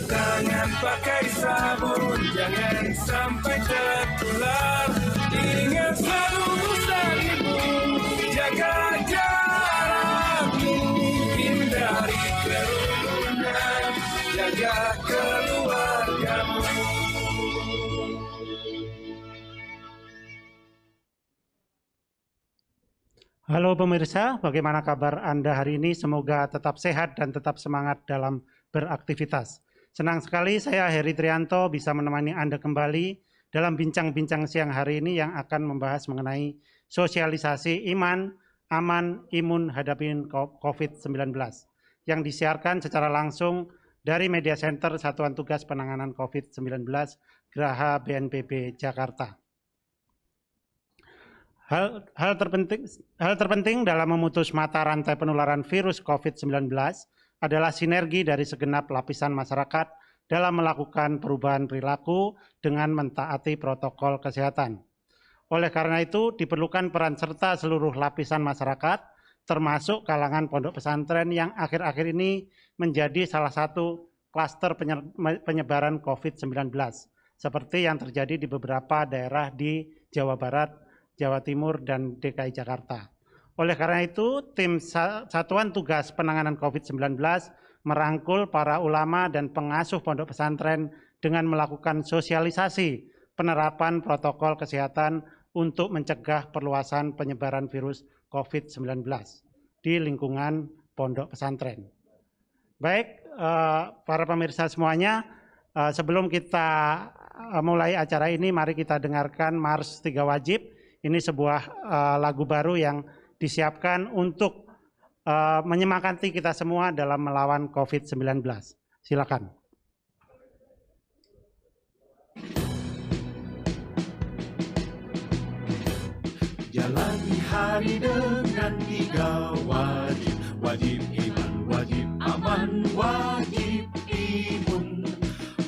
tangan pakai sabun, jangan sampai tertular. Ingat selalu pesan ibu, jaga jarakmu, hindari kerumunan, jaga keluargamu. Halo pemirsa, bagaimana kabar Anda hari ini? Semoga tetap sehat dan tetap semangat dalam beraktivitas. Senang sekali saya Heri Trianto bisa menemani Anda kembali dalam bincang-bincang siang hari ini yang akan membahas mengenai sosialisasi iman, aman, imun hadapin COVID-19 yang disiarkan secara langsung dari Media Center Satuan Tugas Penanganan COVID-19 Geraha BNPB Jakarta. Hal terpenting dalam memutus mata rantai penularan virus COVID-19 adalah sinergi dari segenap lapisan masyarakat dalam melakukan perubahan perilaku dengan mentaati protokol kesehatan. Oleh karena itu, diperlukan peran serta seluruh lapisan masyarakat, termasuk kalangan pondok pesantren yang akhir-akhir ini menjadi salah satu klaster penyebaran COVID-19, seperti yang terjadi di beberapa daerah di Jawa Barat, Jawa Timur, dan DKI Jakarta. Oleh karena itu, tim Satuan Tugas Penanganan COVID-19 merangkul para ulama dan pengasuh pondok pesantren dengan melakukan sosialisasi penerapan protokol kesehatan untuk mencegah perluasan penyebaran virus COVID-19 di lingkungan pondok pesantren. Baik, para pemirsa semuanya, sebelum kita mulai acara ini, mari kita dengarkan Mars 3 Wajib. Ini sebuah lagu baru yang disiapkan untuk menyemangati kita semua dalam melawan COVID-19. Silakan. Jalani hari dengan 3 wajib, wajib iman, wajib aman, wajib imun.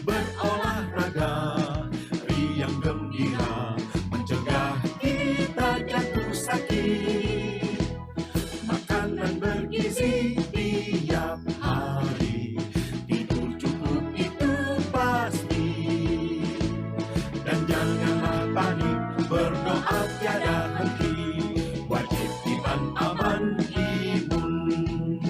Berolahraga, riang gembira, mencegah kita jatuh sakit. Makanan bergizi tiap hari, tidur cukup itu pasti. Dan janganlah panik, berdoa tiada henti. Wajib iman, aman, imun.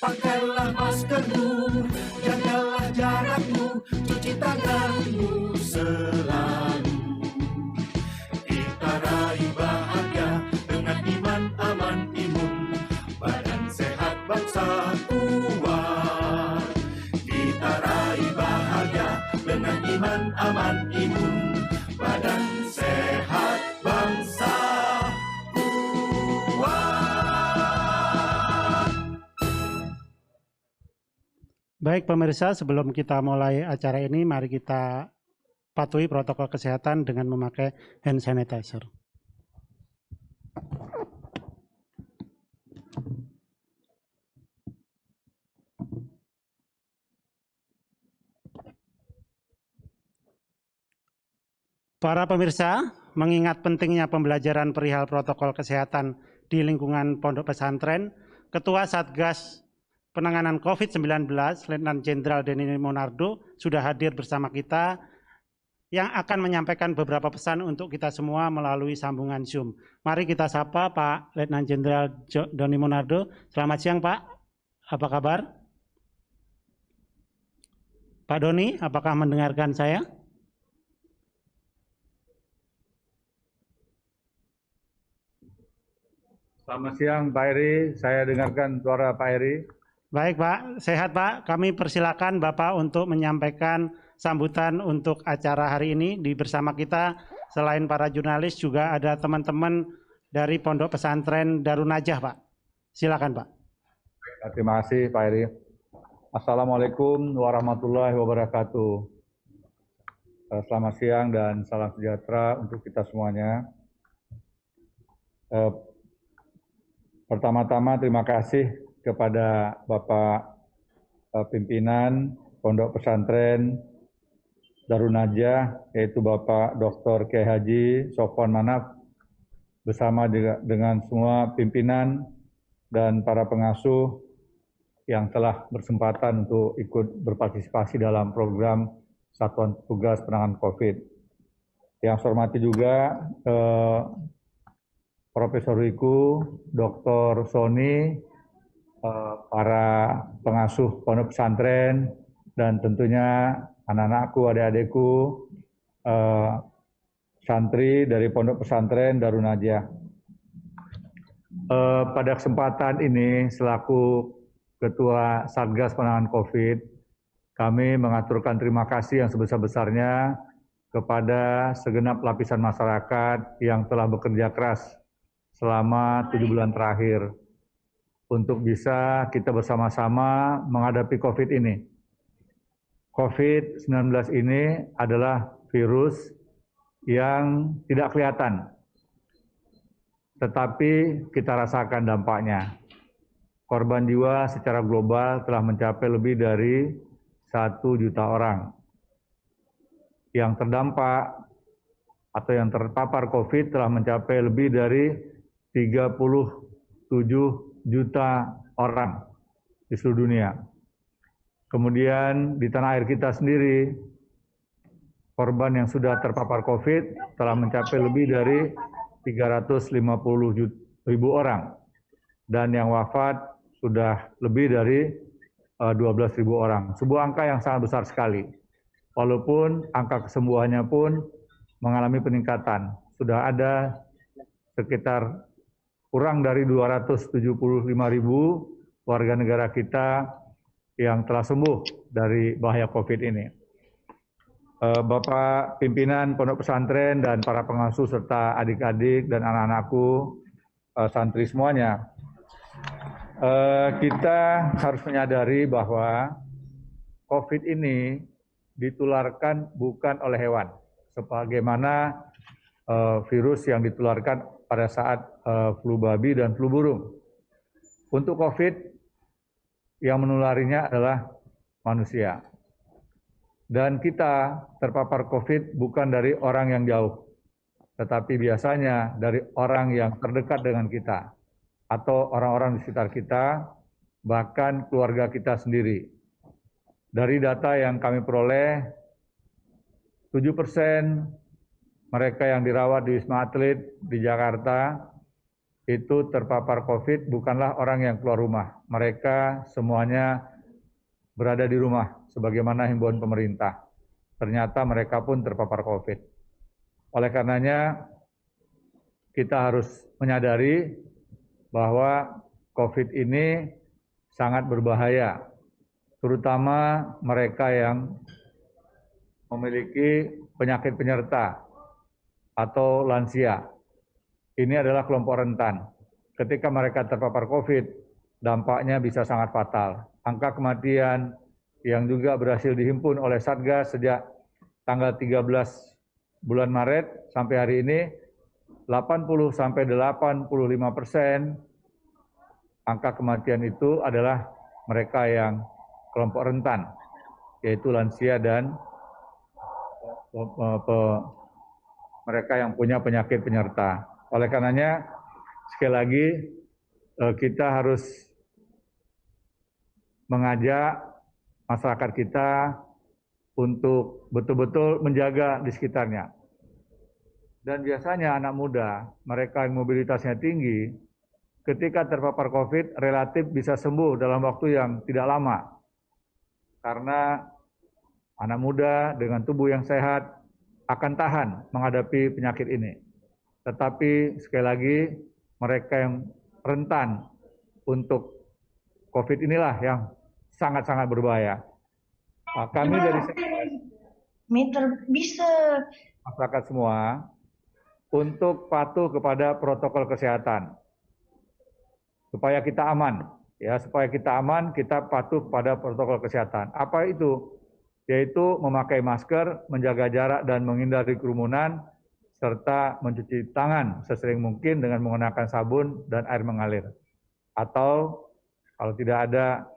Pakailah maskermu, jagalah jarakmu, cuci tanganmu selalu. Kita raih bahagia dengan iman, aman, imun. Badan sehat, bangsa kuat. Kita raih bahagia dengan iman, aman, imun. Badan sehat, bangsa kuat. Baik pemirsa, sebelum kita mulai acara ini, mari kita patuhi protokol kesehatan dengan memakai hand sanitizer. Para pemirsa, mengingat pentingnya pembelajaran perihal protokol kesehatan di lingkungan pondok pesantren, Ketua Satgas Penanganan COVID-19, Letnan Jenderal Denny Monardo, sudah hadir bersama kita yang akan menyampaikan beberapa pesan untuk kita semua melalui sambungan Zoom. Mari kita sapa Pak Letnan Jenderal Denny Monardo. Selamat siang Pak, apa kabar? Pak Doni, apakah mendengarkan saya? Selamat siang Pak Heri, saya dengarkan suara Pak Heri. Baik Pak, sehat Pak. Kami persilakan Bapak untuk menyampaikan sambutan untuk acara hari ini. Di bersama kita selain para jurnalis juga ada teman-teman dari Pondok Pesantren Darun Najah Pak. Silakan Pak. Terima kasih Pak Heri. Assalamualaikum warahmatullahi wabarakatuh. Selamat siang dan salam sejahtera untuk kita semuanya. Pertama-tama terima kasih kepada Bapak pimpinan Pondok Pesantren Darun Najah, yaitu Bapak Dr. Kiai Haji Sofwan Manaf, bersama dengan semua pimpinan dan para pengasuh yang telah berkesempatan untuk ikut berpartisipasi dalam program Satuan Tugas Penanganan COVID. Yang saya hormati juga Profesor Wiku, Dr. Sony, para pengasuh pondok pesantren, dan tentunya anak-anakku, adik-adikku, santri dari pondok pesantren Darun Najah. Pada kesempatan ini, selaku Ketua Satgas Penanganan COVID, kami mengaturkan terima kasih yang sebesar-besarnya kepada segenap lapisan masyarakat yang telah bekerja keras selama 7 bulan terakhir untuk bisa kita bersama-sama menghadapi COVID ini. COVID-19 ini adalah virus yang tidak kelihatan, tetapi kita rasakan dampaknya. Korban jiwa secara global telah mencapai lebih dari 1 juta orang. Yang terdampak atau yang terpapar COVID telah mencapai lebih dari 37 juta orang di seluruh dunia. Kemudian di tanah air kita sendiri, korban yang sudah terpapar COVID telah mencapai lebih dari 350.000 orang. Dan yang wafat sudah lebih dari 12.000 orang. Sebuah angka yang sangat besar sekali. Walaupun angka kesembuhannya pun mengalami peningkatan. Sudah ada sekitar kurang dari 275.000 warga negara kita yang telah sembuh dari bahaya COVID ini. Bapak pimpinan pondok pesantren dan para pengasuh serta adik-adik dan anak-anakku, santri semuanya, kita harus menyadari bahwa COVID ini ditularkan bukan oleh hewan, sebagaimana virus yang ditularkan pada saat flu babi dan flu burung. Untuk COVID, yang menularinya adalah manusia. Dan kita terpapar COVID bukan dari orang yang jauh, tetapi biasanya dari orang yang terdekat dengan kita, atau orang-orang di sekitar kita, bahkan keluarga kita sendiri. Dari data yang kami peroleh, 7% mereka yang dirawat di Wisma Atlet di Jakarta itu terpapar COVID bukanlah orang yang keluar rumah. Mereka semuanya berada di rumah sebagaimana himbauan pemerintah. Ternyata mereka pun terpapar COVID. Oleh karenanya kita harus menyadari bahwa COVID ini sangat berbahaya, terutama mereka yang memiliki penyakit penyerta atau lansia. Ini adalah kelompok rentan. Ketika mereka terpapar COVID, dampaknya bisa sangat fatal. Angka kematian yang juga berhasil dihimpun oleh Satgas sejak tanggal 13 bulan Maret sampai hari ini, 80-85% angka kematian itu adalah mereka yang kelompok rentan, yaitu lansia dan mereka yang punya penyakit penyerta. Oleh karenanya, sekali lagi kita harus mengajak masyarakat kita untuk betul-betul menjaga di sekitarnya. Dan biasanya anak muda, mereka yang mobilitasnya tinggi, ketika terpapar COVID relatif bisa sembuh dalam waktu yang tidak lama. Karena anak muda dengan tubuh yang sehat akan tahan menghadapi penyakit ini. Tetapi sekali lagi mereka yang rentan untuk COVID inilah yang sangat-sangat berbahaya. Kami dari masyarakat semua untuk patuh kepada protokol kesehatan supaya kita aman. Ya, supaya kita aman, kita patuh pada protokol kesehatan. Apa itu? Yaitu memakai masker, menjaga jarak dan menghindari kerumunan, serta mencuci tangan sesering mungkin dengan menggunakan sabun dan air mengalir. Atau kalau tidak ada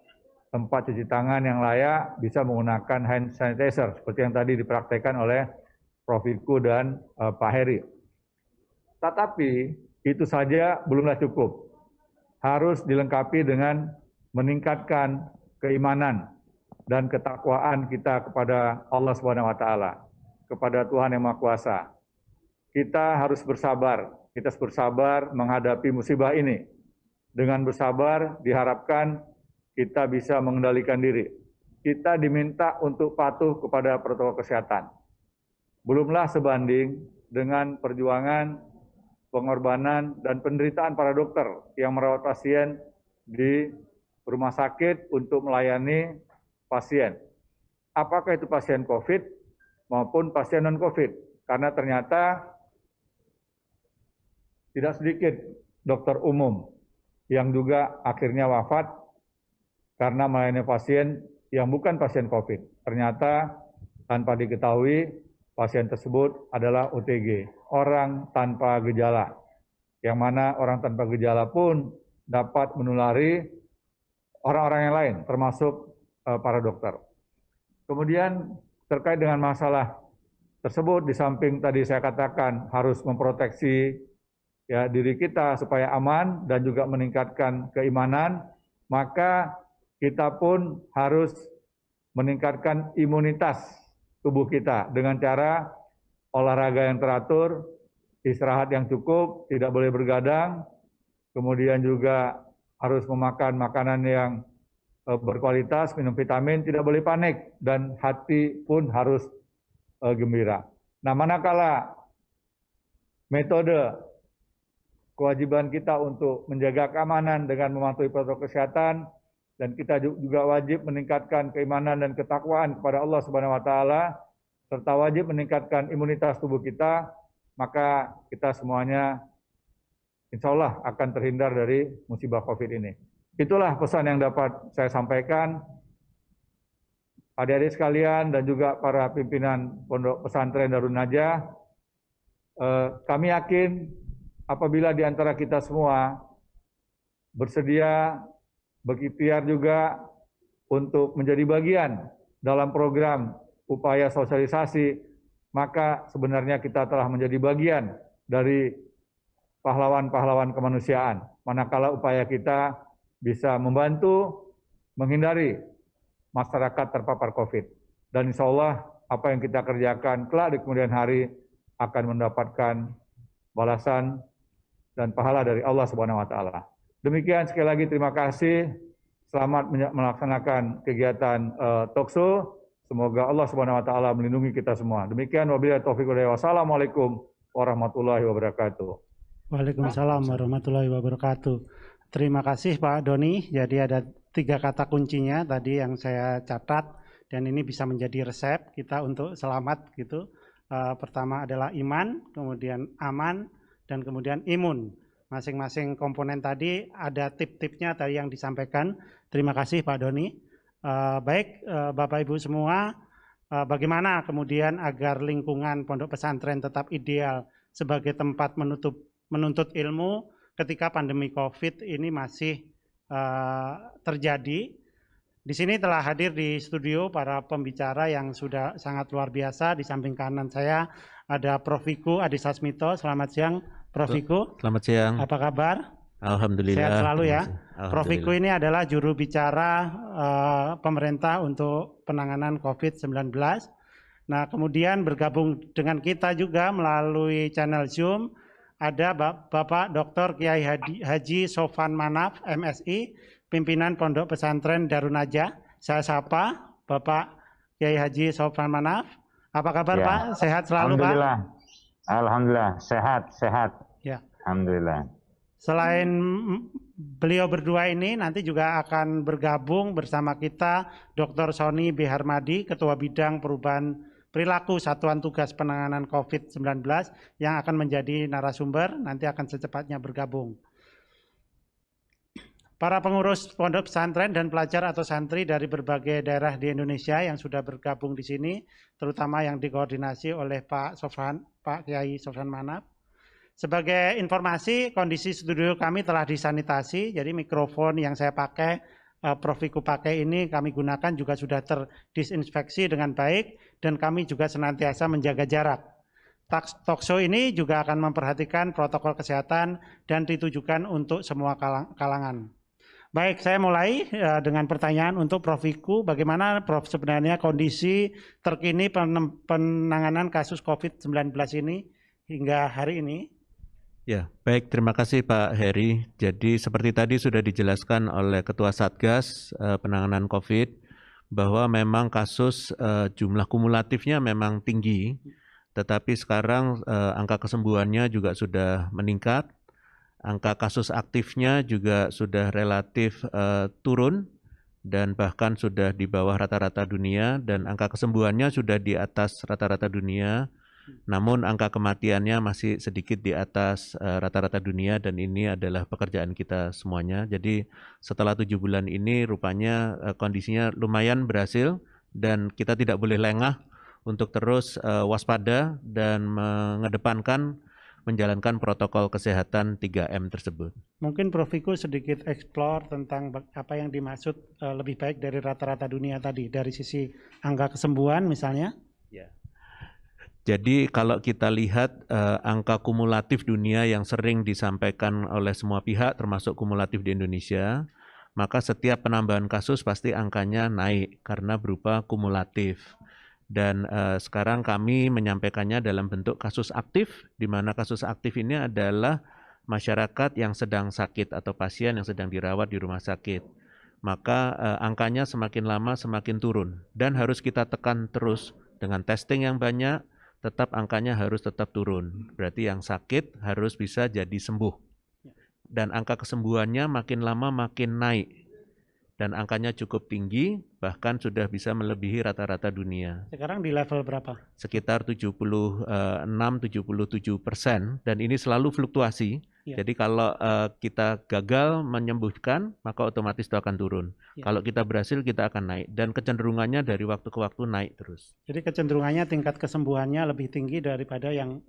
tempat cuci tangan yang layak, bisa menggunakan hand sanitizer, seperti yang tadi dipraktekkan oleh Prof. Wiku dan Pak Heri. Tetapi itu saja belumlah cukup. Harus dilengkapi dengan meningkatkan keimanan dan ketakwaan kita kepada Allah Subhanahu wa taala, kepada Tuhan Yang Maha Kuasa. Kita harus bersabar, menghadapi musibah ini. Dengan bersabar diharapkan kita bisa mengendalikan diri. Kita diminta untuk patuh kepada protokol kesehatan. Belumlah sebanding dengan perjuangan, pengorbanan, dan penderitaan para dokter yang merawat pasien di rumah sakit untuk melayani pasien. Apakah itu pasien COVID maupun pasien non-COVID? Karena ternyata tidak sedikit dokter umum yang juga akhirnya wafat karena melayani pasien yang bukan pasien COVID. Ternyata tanpa diketahui pasien tersebut adalah OTG, orang tanpa gejala. Yang mana orang tanpa gejala pun dapat menulari orang-orang yang lain, termasuk para dokter. Kemudian terkait dengan masalah tersebut, di samping tadi saya katakan harus memproteksi ya diri kita supaya aman dan juga meningkatkan keimanan, maka kita pun harus meningkatkan imunitas tubuh kita dengan cara olahraga yang teratur, istirahat yang cukup, tidak boleh bergadang, kemudian juga harus memakan makanan yang berkualitas, minum vitamin, tidak boleh panik, dan hati pun harus gembira. Nah, manakala metode kewajiban kita untuk menjaga keamanan dengan mematuhi protokol kesehatan, dan kita juga wajib meningkatkan keimanan dan ketakwaan kepada Allah Subhanahu wa taala, serta wajib meningkatkan imunitas tubuh kita, maka kita semuanya insya Allah akan terhindar dari musibah COVID ini. Itulah pesan yang dapat saya sampaikan. Adik-adik sekalian dan juga para pimpinan Pondok Pesantren Darun Najah, kami yakin apabila di antara kita semua bersedia, berikhtiar juga untuk menjadi bagian dalam program upaya sosialisasi, maka sebenarnya kita telah menjadi bagian dari pahlawan-pahlawan kemanusiaan. Manakala upaya kita bisa membantu menghindari masyarakat terpapar COVID. Dan insya Allah apa yang kita kerjakan kelak di kemudian hari akan mendapatkan balasan dan pahala dari Allah Subhanahu wa taala. Demikian, sekali lagi terima kasih. Selamat melaksanakan kegiatan talkshow. Semoga Allah Subhanahu wa taala melindungi kita semua. Demikian, wabillahi taufiq wal hidayah. Wassalamualaikum warahmatullahi wabarakatuh. Waalaikumsalam warahmatullahi wabarakatuh. Terima kasih Pak Doni. Jadi ada 3 kata kuncinya tadi yang saya catat, dan ini bisa menjadi resep kita untuk selamat gitu. Pertama adalah iman, kemudian aman, dan kemudian imun. Masing-masing komponen tadi ada tip-tipnya tadi yang disampaikan. Terima kasih Pak Doni. Baik Bapak Ibu semua, bagaimana kemudian agar lingkungan pondok pesantren tetap ideal sebagai tempat menuntut ilmu ketika pandemi COVID ini masih terjadi. Di sini telah hadir di studio para pembicara yang sudah sangat luar biasa. Di samping kanan saya ada Prof. Wiku Adi Sasmito. Selamat siang Prof. Wiku. Selamat siang. Apa kabar? Alhamdulillah. Sehat selalu ya. Prof. Wiku ini adalah juru bicara pemerintah untuk penanganan COVID-19. Nah, kemudian bergabung dengan kita juga melalui channel Zoom ada Bapak Dr. Kiai Haji Sofwan Manaf, MSI, pimpinan Pondok Pesantren Darun Najah. Saya sapa Bapak Kiai Haji Sofwan Manaf. Apa kabar ya, Pak? Sehat selalu Alhamdulillah. Pak? Alhamdulillah, sehat. Ya. Alhamdulillah. Selain beliau berdua ini, nanti juga akan bergabung bersama kita Dr. Sony B. Harmadi, Ketua Bidang Perubahan Perilaku Satuan Tugas Penanganan COVID-19 yang akan menjadi narasumber, nanti akan secepatnya bergabung. Para pengurus pondok pesantren dan pelajar atau santri dari berbagai daerah di Indonesia yang sudah bergabung di sini, terutama yang dikoordinasi oleh Pak Kiai Sofwan Manaf. Sebagai informasi, kondisi studio kami telah disanitasi, jadi mikrofon yang saya pakai, Prof. Wiku pakai ini kami gunakan juga sudah terdisinfeksi dengan baik, dan kami juga senantiasa menjaga jarak. Talkshow ini juga akan memperhatikan protokol kesehatan dan ditujukan untuk semua kalangan. Baik, saya mulai dengan pertanyaan untuk Prof. Wiku. Bagaimana Prof sebenarnya kondisi terkini penanganan kasus COVID-19 ini hingga hari ini? Ya, baik. Terima kasih Pak Heri. Jadi seperti tadi sudah dijelaskan oleh Ketua Satgas penanganan COVID bahwa memang kasus jumlah kumulatifnya memang tinggi, tetapi sekarang angka kesembuhannya juga sudah meningkat. Angka kasus aktifnya juga sudah relatif turun dan bahkan sudah di bawah rata-rata dunia, dan angka kesembuhannya sudah di atas rata-rata dunia. Namun angka kematiannya masih sedikit di atas rata-rata dunia, dan ini adalah pekerjaan kita semuanya. Jadi setelah 7 bulan ini rupanya kondisinya lumayan berhasil, dan kita tidak boleh lengah untuk terus waspada dan mengedepankan menjalankan protokol kesehatan 3M tersebut. Mungkin Prof. Wiku sedikit eksplor tentang apa yang dimaksud lebih baik dari rata-rata dunia tadi, dari sisi angka kesembuhan misalnya. Ya. Jadi kalau kita lihat angka kumulatif dunia yang sering disampaikan oleh semua pihak termasuk kumulatif di Indonesia, maka setiap penambahan kasus pasti angkanya naik karena berupa kumulatif. Dan sekarang kami menyampaikannya dalam bentuk kasus aktif, di mana kasus aktif ini adalah masyarakat yang sedang sakit atau pasien yang sedang dirawat di rumah sakit. Maka angkanya semakin lama semakin turun, dan harus kita tekan terus dengan testing yang banyak. Tetap angkanya harus tetap turun. Berarti yang sakit harus bisa jadi sembuh. Dan angka kesembuhannya makin lama makin naik. Dan angkanya cukup tinggi, bahkan sudah bisa melebihi rata-rata dunia. Sekarang di level berapa? Sekitar 76-77%, dan ini selalu fluktuasi. Ya. Jadi kalau kita gagal menyembuhkan, maka otomatis itu akan turun. Ya. Kalau kita berhasil, kita akan naik. Dan kecenderungannya dari waktu ke waktu naik terus. Jadi kecenderungannya tingkat kesembuhannya lebih tinggi daripada yang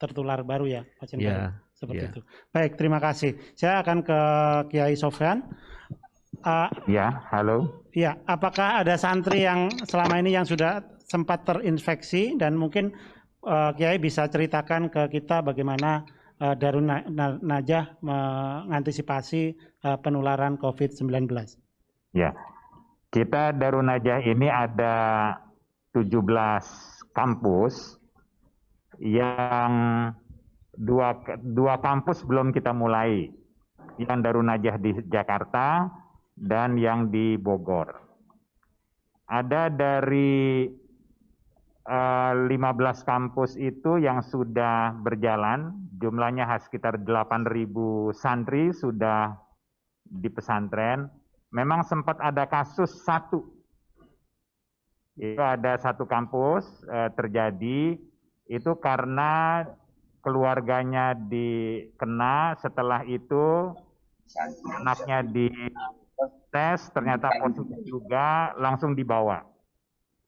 tertular baru ya, pasien baru. Seperti itu. Baik, terima kasih. Saya akan ke Kiai Sofyan. Ya, halo. Ya, apakah ada santri yang selama ini yang sudah sempat terinfeksi, dan mungkin Kiai bisa ceritakan ke kita bagaimana Darun Najah mengantisipasi penularan COVID-19. Ya, kita Darun Najah ini ada 17 kampus yang dua kampus belum kita mulai. Yang Darun Najah di Jakarta dan yang di Bogor. Ada dari 15 kampus itu yang sudah berjalan, jumlahnya sekitar 8.000 santri sudah di pesantren. Memang sempat ada kasus satu, itu ada satu kampus terjadi, itu karena keluarganya dikena, setelah itu anaknya dites, ternyata positif juga, langsung dibawa.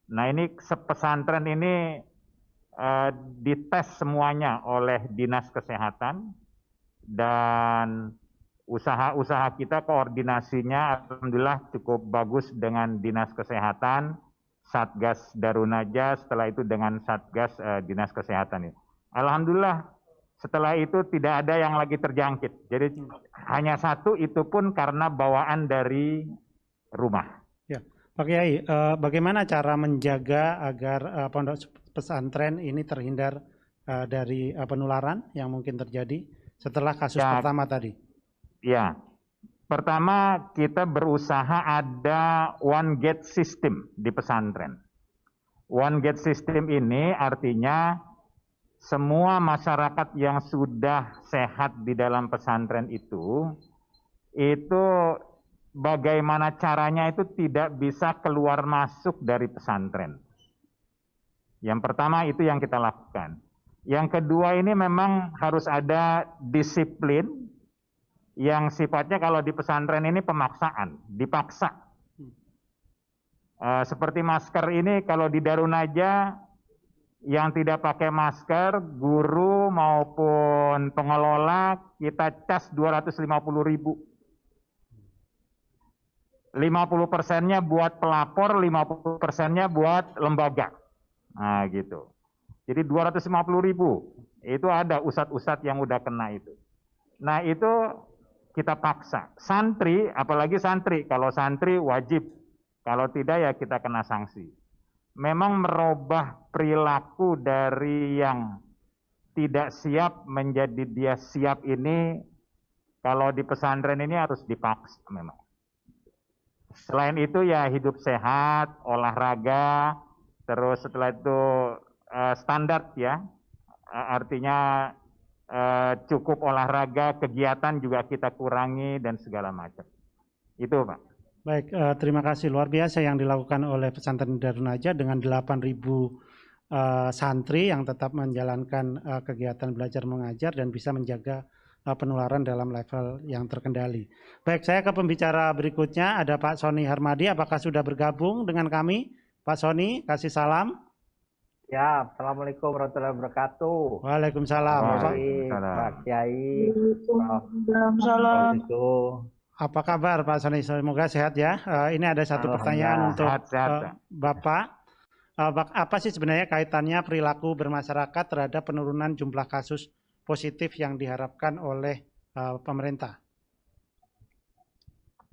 Nah ini pesantren ini dites semuanya oleh Dinas Kesehatan, dan usaha-usaha kita koordinasinya alhamdulillah cukup bagus dengan Dinas Kesehatan, Satgas Darun Najah, setelah itu dengan Satgas Dinas Kesehatan. Alhamdulillah setelah itu tidak ada yang lagi terjangkit. Jadi hanya satu, itu pun karena bawaan dari rumah. Ya, Pak Kiai, bagaimana cara menjaga agar pondok pesantren ini terhindar dari penularan yang mungkin terjadi setelah kasus pertama tadi? Ya, pertama kita berusaha ada one gate system di pesantren. One gate system ini artinya semua masyarakat yang sudah sehat di dalam pesantren itu bagaimana caranya itu tidak bisa keluar masuk dari pesantren. Yang pertama itu yang kita lakukan. Yang kedua ini memang harus ada disiplin yang sifatnya kalau di pesantren ini pemaksaan, dipaksa. Seperti masker ini kalau di Darun Najah yang tidak pakai masker, guru maupun pengelola kita cas 250.000. 50%-nya buat pelapor, 50%-nya buat lembaga. Nah gitu. Jadi 250.000. Itu ada ustadz-ustadz yang udah kena itu. Nah itu kita paksa. Santri, apalagi santri, kalau santri wajib, kalau tidak ya kita kena sanksi. Memang merubah perilaku dari yang tidak siap menjadi dia siap ini, kalau di pesantren ini harus dipaksa memang. Selain itu ya hidup sehat, olahraga, terus setelah itu standar ya, artinya cukup olahraga, kegiatan juga kita kurangi dan segala macam. Itu Pak. Baik, terima kasih. Luar biasa yang dilakukan oleh pesantren Darun Najah dengan 8.000 santri yang tetap menjalankan kegiatan belajar mengajar dan bisa menjaga penularan dalam level yang terkendali. Baik, saya ke pembicara berikutnya, ada Pak Sony Harmadi. Apakah sudah bergabung dengan kami? Pak Sony, kasih salam. Ya, Assalamualaikum warahmatullahi wabarakatuh. Waalaikumsalam. Pak Kiai, Salam. Apa kabar Pak Sony? Semoga sehat ya. Ini ada satu pertanyaan untuk Bapak. Apa sih sebenarnya kaitannya perilaku bermasyarakat terhadap penurunan jumlah kasus positif yang diharapkan oleh pemerintah?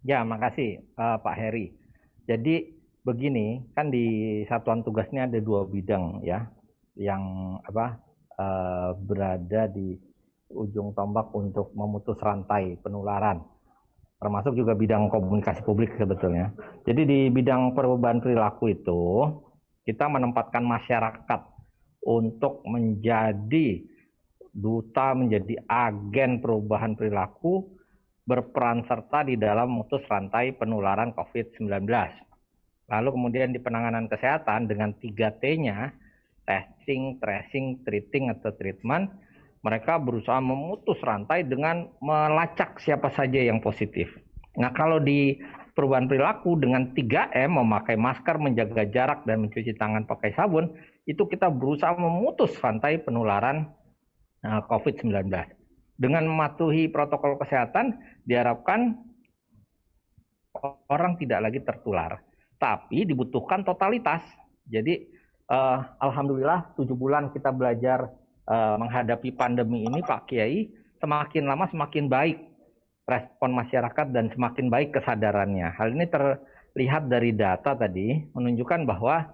Ya, makasih Pak Heri. Jadi begini, kan di satuan tugasnya ada 2 bidang ya, yang berada di ujung tombak untuk memutus rantai penularan, termasuk juga bidang komunikasi publik sebetulnya. Jadi di bidang perubahan perilaku itu, kita menempatkan masyarakat untuk menjadi duta, menjadi agen perubahan perilaku, berperan serta di dalam memutus rantai penularan COVID-19. Lalu kemudian di penanganan kesehatan dengan 3T-nya, testing, tracing, treating atau treatment, mereka berusaha memutus rantai dengan melacak siapa saja yang positif. Nah, kalau di perubahan perilaku dengan 3M, memakai masker, menjaga jarak, dan mencuci tangan pakai sabun, itu kita berusaha memutus rantai penularan COVID-19. Dengan mematuhi protokol kesehatan, diharapkan orang tidak lagi tertular. Tapi dibutuhkan totalitas. Jadi alhamdulillah 7 bulan kita belajar menghadapi pandemi ini Pak Kiai, semakin lama semakin baik respon masyarakat dan semakin baik kesadarannya. Hal ini terlihat dari data tadi, menunjukkan bahwa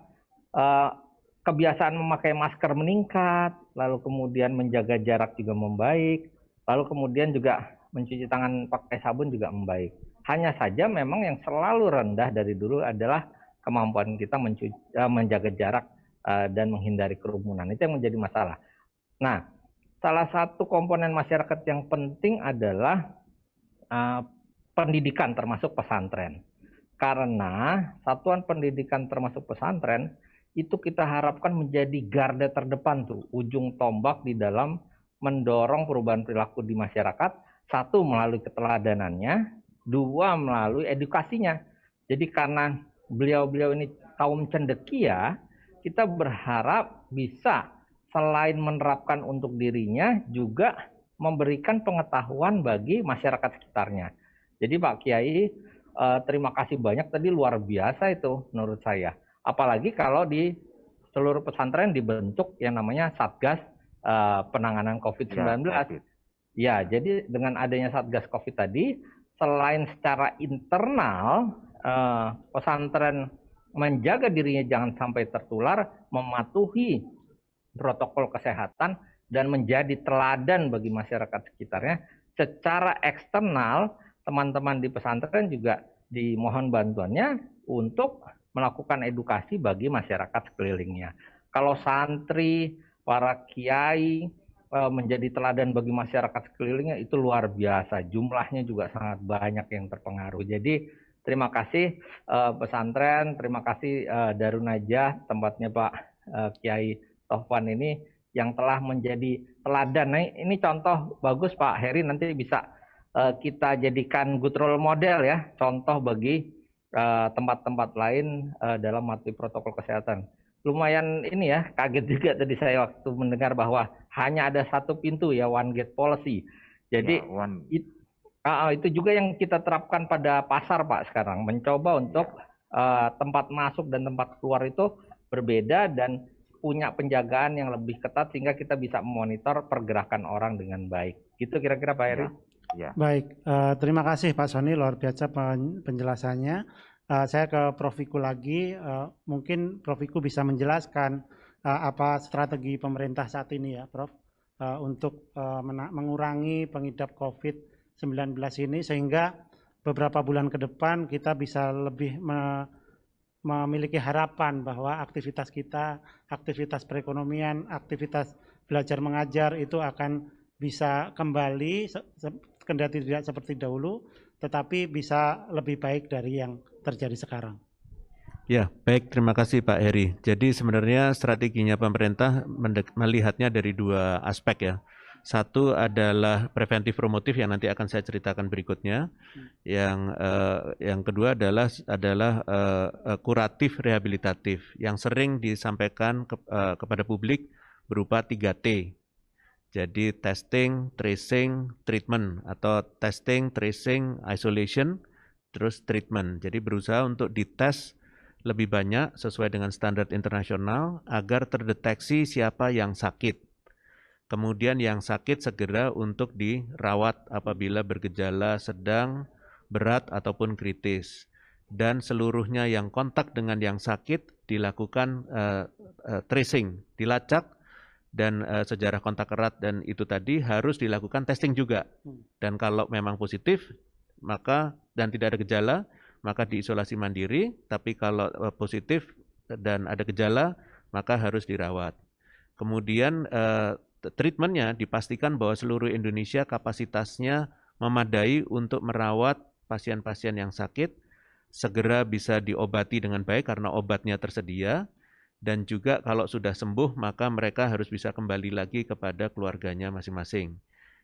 kebiasaan memakai masker meningkat, lalu kemudian menjaga jarak juga membaik, lalu kemudian juga mencuci tangan pakai sabun juga membaik. Hanya saja memang yang selalu rendah dari dulu adalah kemampuan kita menjaga jarak dan menghindari kerumunan. Itu yang menjadi masalah. Nah, salah satu komponen masyarakat yang penting adalah pendidikan termasuk pesantren. Karena satuan pendidikan termasuk pesantren itu kita harapkan menjadi garda terdepan tuh, ujung tombak di dalam mendorong perubahan perilaku di masyarakat. 1 melalui keteladanannya, 2 melalui edukasinya. Jadi karena beliau-beliau ini kaum cendekia, kita berharap bisa selain menerapkan untuk dirinya, juga memberikan pengetahuan bagi masyarakat sekitarnya. Jadi Pak Kiai, terima kasih banyak tadi, luar biasa itu menurut saya. Apalagi kalau di seluruh pesantren dibentuk yang namanya Satgas penanganan COVID-19. Ya, jadi dengan adanya Satgas COVID tadi, selain secara internal pesantren menjaga dirinya jangan sampai tertular, mematuhi protokol kesehatan dan menjadi teladan bagi masyarakat sekitarnya. Secara eksternal, teman-teman di pesantren juga dimohon bantuannya untuk melakukan edukasi bagi masyarakat sekelilingnya. Kalau santri, para kiai menjadi teladan bagi masyarakat sekelilingnya, itu luar biasa. Jumlahnya juga sangat banyak yang terpengaruh. Jadi terima kasih pesantren, terima kasih Darun Najah, tempatnya Pak Kiai Taufan ini yang telah menjadi teladan. Nah, ini contoh bagus Pak Heri, nanti bisa kita jadikan good role model ya, contoh bagi tempat-tempat lain dalam mematuhi protokol kesehatan. Lumayan ini ya, kaget juga tadi saya waktu mendengar bahwa hanya ada 1 pintu ya, one gate policy. Jadi ya, itu juga yang kita terapkan pada pasar Pak sekarang, mencoba untuk tempat masuk dan tempat keluar itu berbeda dan punya penjagaan yang lebih ketat sehingga kita bisa memonitor pergerakan orang dengan baik. Gitu kira-kira Pak Heri. Ya. Baik, terima kasih Pak Sony, luar biasa penjelasannya. Saya ke Prof. Wiku lagi, mungkin Prof. Wiku bisa menjelaskan apa strategi pemerintah saat ini ya Prof, untuk mengurangi pengidap COVID-19 ini sehingga beberapa bulan ke depan kita bisa lebih memiliki harapan bahwa aktivitas kita, aktivitas perekonomian, aktivitas belajar mengajar itu akan bisa kembali, kendati tidak seperti dahulu, tetapi bisa lebih baik dari yang terjadi sekarang. Ya, baik, terima kasih Pak Heri. Jadi sebenarnya strateginya pemerintah melihatnya dari dua aspek ya. Satu adalah preventif promotif yang nanti akan saya ceritakan berikutnya. Yang kedua adalah kuratif rehabilitatif yang sering disampaikan kepada publik berupa 3T. Jadi testing, tracing, treatment atau testing, tracing, isolation, terus treatment. Jadi berusaha untuk dites lebih banyak sesuai dengan standar internasional agar terdeteksi siapa yang sakit. Kemudian yang sakit segera untuk dirawat apabila bergejala sedang, berat ataupun kritis. Dan seluruhnya yang kontak dengan yang sakit dilakukan tracing, dilacak dan sejarah kontak erat dan itu tadi harus dilakukan testing juga. Dan kalau memang positif maka dan tidak ada gejala maka diisolasi mandiri, tapi kalau positif dan ada gejala maka harus dirawat. Kemudian treatmentnya dipastikan bahwa seluruh Indonesia kapasitasnya memadai untuk merawat pasien-pasien yang sakit, segera bisa diobati dengan baik karena obatnya tersedia. Dan juga kalau sudah sembuh maka mereka harus bisa kembali lagi kepada keluarganya masing-masing.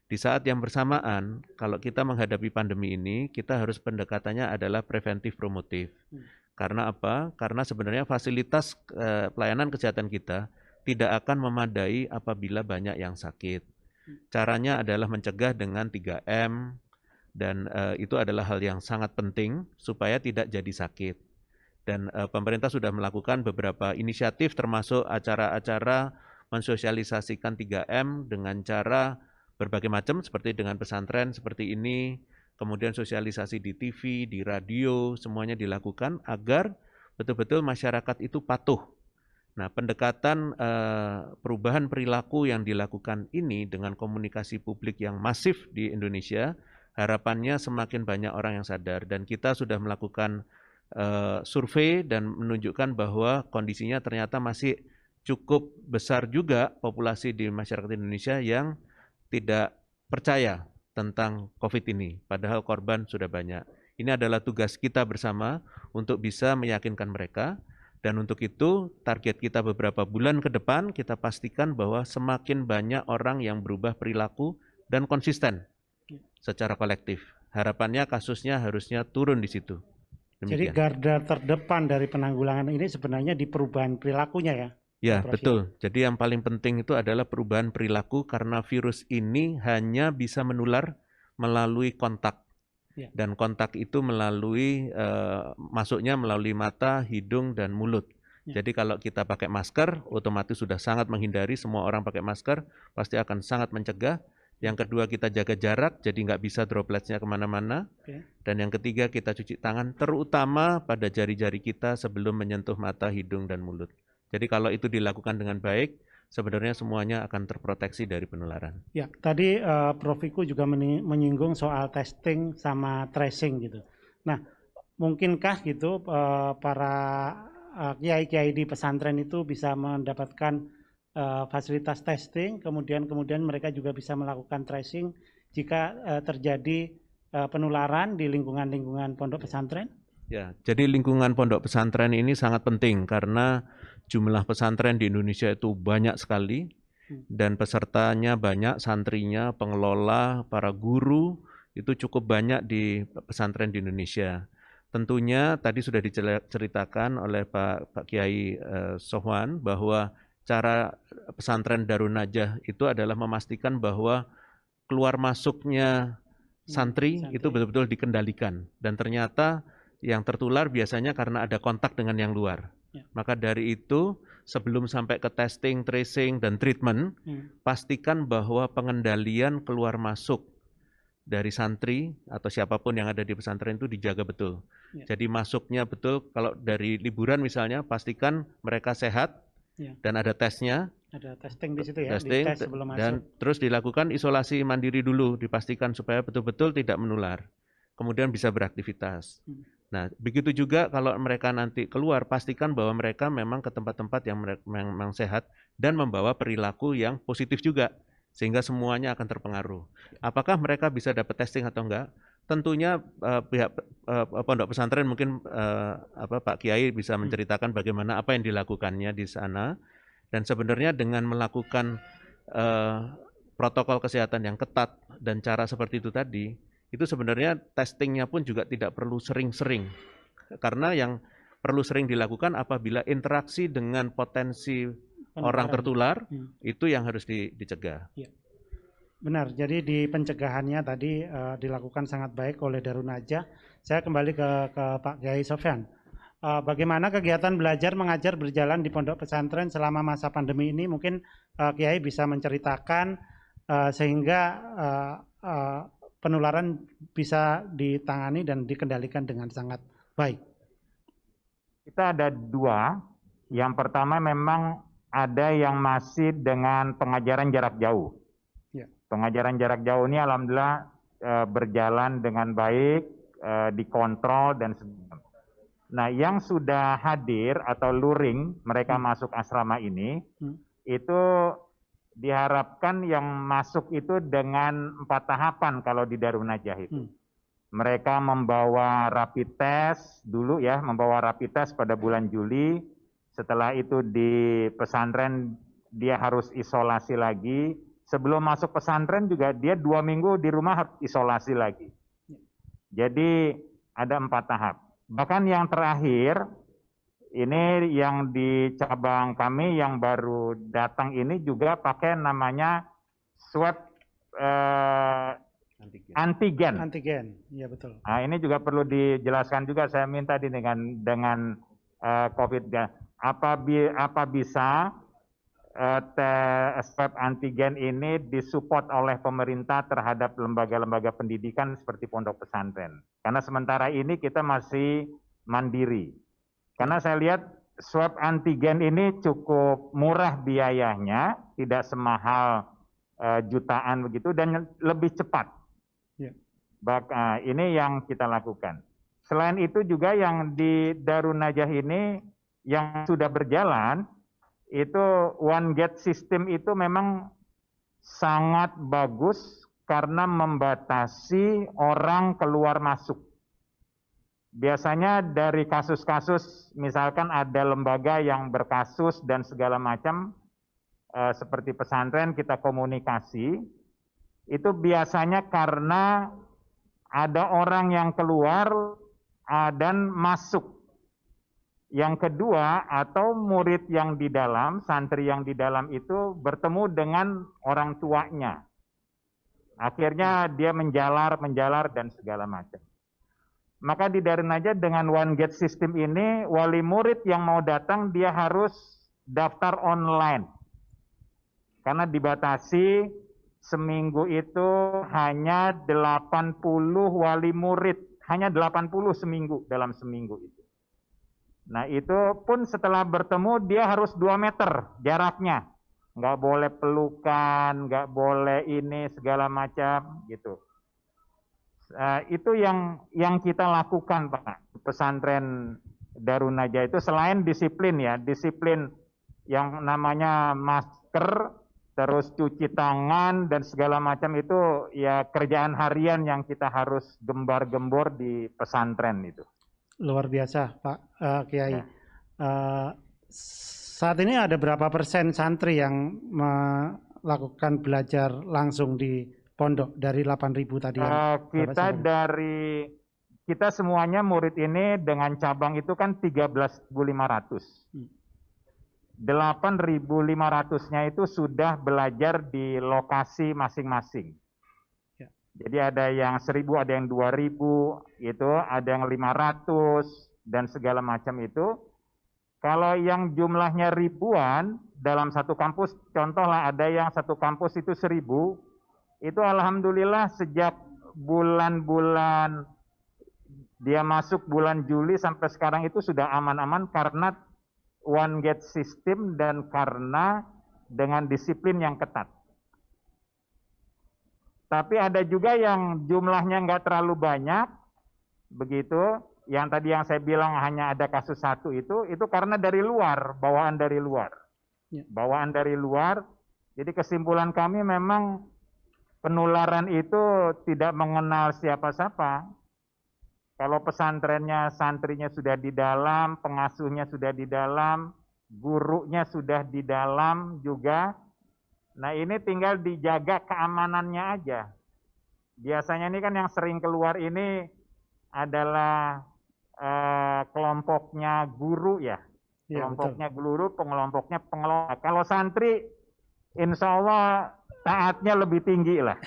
Di saat yang bersamaan, kalau kita menghadapi pandemi ini, kita harus pendekatannya adalah preventif promotif. Karena apa? Karena sebenarnya fasilitas pelayanan kesehatan kita tidak akan memadai apabila banyak yang sakit. Caranya adalah mencegah dengan 3M, dan itu adalah hal yang sangat penting supaya tidak jadi sakit. Dan pemerintah sudah melakukan beberapa inisiatif termasuk acara-acara mensosialisasikan 3M dengan cara berbagai macam seperti dengan pesantren seperti ini, kemudian sosialisasi di TV, di radio, semuanya dilakukan agar betul-betul masyarakat itu patuh. Nah, pendekatan perubahan perilaku yang dilakukan ini dengan komunikasi publik yang masif di Indonesia, harapannya semakin banyak orang yang sadar dan kita sudah melakukan survei dan menunjukkan bahwa kondisinya ternyata masih cukup besar juga populasi di masyarakat Indonesia yang tidak percaya tentang COVID ini, padahal korban sudah banyak. Ini adalah tugas kita bersama untuk bisa meyakinkan mereka, dan untuk itu target kita beberapa bulan ke depan kita pastikan bahwa semakin banyak orang yang berubah perilaku dan konsisten secara kolektif. Harapannya kasusnya harusnya turun di situ. Jadi Demikian. garda terdepan dari penanggulangan ini sebenarnya di perubahan perilakunya ya? Ya, betul. Jadi yang paling penting itu adalah perubahan perilaku karena virus ini hanya bisa menular melalui kontak. Ya. Dan kontak itu melalui masuknya melalui mata, hidung, dan mulut. Ya. Jadi kalau kita pakai masker, otomatis sudah sangat menghindari, semua orang pakai masker, pasti akan sangat mencegah. Yang kedua kita jaga jarak, jadi nggak bisa dropletsnya kemana-mana. Okay. Dan yang ketiga kita cuci tangan, terutama pada jari-jari kita sebelum menyentuh mata, hidung, dan mulut. Jadi kalau itu dilakukan dengan baik, sebenarnya semuanya akan terproteksi dari penularan. Ya, tadi Prof. Wiku juga menyinggung soal testing sama tracing gitu. Nah, mungkinkah gitu para kiai-kiai di pesantren itu bisa mendapatkan fasilitas testing, kemudian mereka juga bisa melakukan tracing jika terjadi penularan di lingkungan-lingkungan pondok pesantren? Ya, jadi lingkungan pondok pesantren ini sangat penting karena jumlah pesantren di Indonesia itu banyak sekali dan pesertanya banyak, santrinya, pengelola, para guru itu cukup banyak di pesantren di Indonesia. Tentunya tadi sudah diceritakan oleh Pak Kiai Sohwan bahwa cara pesantren Darun Najah itu adalah memastikan bahwa keluar masuknya santri itu betul-betul dikendalikan. Dan ternyata yang tertular biasanya karena ada kontak dengan yang luar. Ya. Maka dari itu sebelum sampai ke testing, tracing, dan treatment, pastikan bahwa pengendalian keluar masuk dari santri atau siapapun yang ada di pesantren itu dijaga betul. Ya. Jadi masuknya betul, kalau dari liburan misalnya pastikan mereka sehat Ya. dan ada tesnya, Ada testing di situ ya, testing, dites sebelum dan masuk. terus dilakukan isolasi mandiri dulu, dipastikan supaya betul-betul tidak menular. Kemudian bisa beraktivitas. Nah, begitu juga kalau mereka nanti keluar, pastikan bahwa mereka memang ke tempat-tempat yang memang sehat dan membawa perilaku yang positif juga, sehingga semuanya akan terpengaruh. Apakah mereka bisa dapat testing atau enggak? Tentunya pihak pondok pesantren mungkin Pak Kiai bisa menceritakan bagaimana apa yang dilakukannya di sana. Dan sebenarnya dengan melakukan protokol kesehatan yang ketat dan cara seperti itu tadi, itu sebenarnya testingnya pun juga tidak perlu sering-sering. Karena yang perlu sering dilakukan apabila interaksi dengan potensi orang tertular, itu yang harus dicegah. Ya. Benar, jadi di pencegahannya tadi dilakukan sangat baik oleh Darun Najah. Saya kembali ke Pak Kiai Sofyan. Bagaimana kegiatan belajar mengajar berjalan di pondok pesantren selama masa pandemi ini? Mungkin Kiai bisa menceritakan sehingga penularan bisa ditangani dan dikendalikan dengan sangat baik. Kita ada dua. Yang pertama memang ada yang masih dengan pengajaran jarak jauh. Ya. Pengajaran jarak jauh ini alhamdulillah berjalan dengan baik, dikontrol dan sebagainya. Nah, yang sudah hadir atau luring mereka masuk asrama ini, itu diharapkan yang masuk itu dengan 4 tahapan kalau di Darun Najah itu. Mereka membawa rapid test dulu ya, membawa rapid test pada bulan Juli. Setelah itu di pesantren dia harus isolasi lagi. Sebelum masuk pesantren juga dia 2 minggu di rumah harus isolasi lagi. Jadi ada 4 tahap. Bahkan yang terakhir, ini yang di cabang kami yang baru datang ini juga pakai namanya swab antigen. Antigen, iya betul. Nah, ini juga perlu dijelaskan juga, saya minta dengan COVID. Apa bisa swab antigen ini disupport oleh pemerintah terhadap lembaga-lembaga pendidikan seperti pondok pesantren. Karena sementara ini kita masih mandiri. Karena saya lihat swab antigen ini cukup murah biayanya, tidak semahal jutaan begitu dan lebih cepat. Ya. Ini yang kita lakukan. Selain itu juga yang di Darun Najah ini yang sudah berjalan, itu one gate system itu memang sangat bagus karena membatasi orang keluar masuk. Biasanya dari kasus-kasus, misalkan ada lembaga yang berkasus dan segala macam, seperti pesantren kita komunikasi, itu biasanya karena ada orang yang keluar dan masuk. Yang kedua, atau murid yang di dalam, santri yang di dalam itu bertemu dengan orang tuanya. Akhirnya dia menjalar dan segala macam. Maka di Darun Najah dengan one gate system ini, wali murid yang mau datang dia harus daftar online. Karena dibatasi seminggu itu hanya 80 wali murid, hanya 80 seminggu dalam seminggu itu. Nah itu pun setelah bertemu dia harus 2 meter jaraknya. Nggak boleh pelukan, nggak boleh ini segala macam gitu. Itu yang kita lakukan Pak. Pesantren Darun Najah itu selain disiplin ya, disiplin yang namanya masker, terus cuci tangan dan segala macam itu ya kerjaan harian yang kita harus gembar-gembor di pesantren itu. Luar biasa Pak Kiai. Ya. Saat ini ada berapa persen santri yang melakukan belajar langsung di pondok dari 8.000 tadi? Kita semuanya murid ini dengan cabang itu kan 13.500. 8.500-nya itu sudah belajar di lokasi masing-masing. Jadi ada yang 1.000, ada yang 2.000, itu ada yang 500 dan segala macam itu. Kalau yang jumlahnya ribuan dalam satu kampus, contohlah ada yang satu kampus itu 1.000, itu alhamdulillah sejak bulan-bulan dia masuk bulan Juli sampai sekarang itu sudah aman-aman karena one gate system dan karena dengan disiplin yang ketat. Tapi ada juga yang jumlahnya nggak terlalu banyak, begitu. Yang tadi yang saya bilang hanya ada kasus 1 itu karena dari luar, bawaan dari luar. Bawaan dari luar, jadi kesimpulan kami memang penularan itu tidak mengenal siapa-siapa. Kalau pesantrennya, santrinya sudah di dalam, pengasuhnya sudah di dalam, gurunya sudah di dalam juga. Nah ini tinggal dijaga keamanannya aja. Biasanya ini kan yang sering keluar ini adalah kelompoknya guru ya. Kelompoknya guru, pengelompoknya pengelola. Kalau santri, insya Allah taatnya lebih tinggi lah.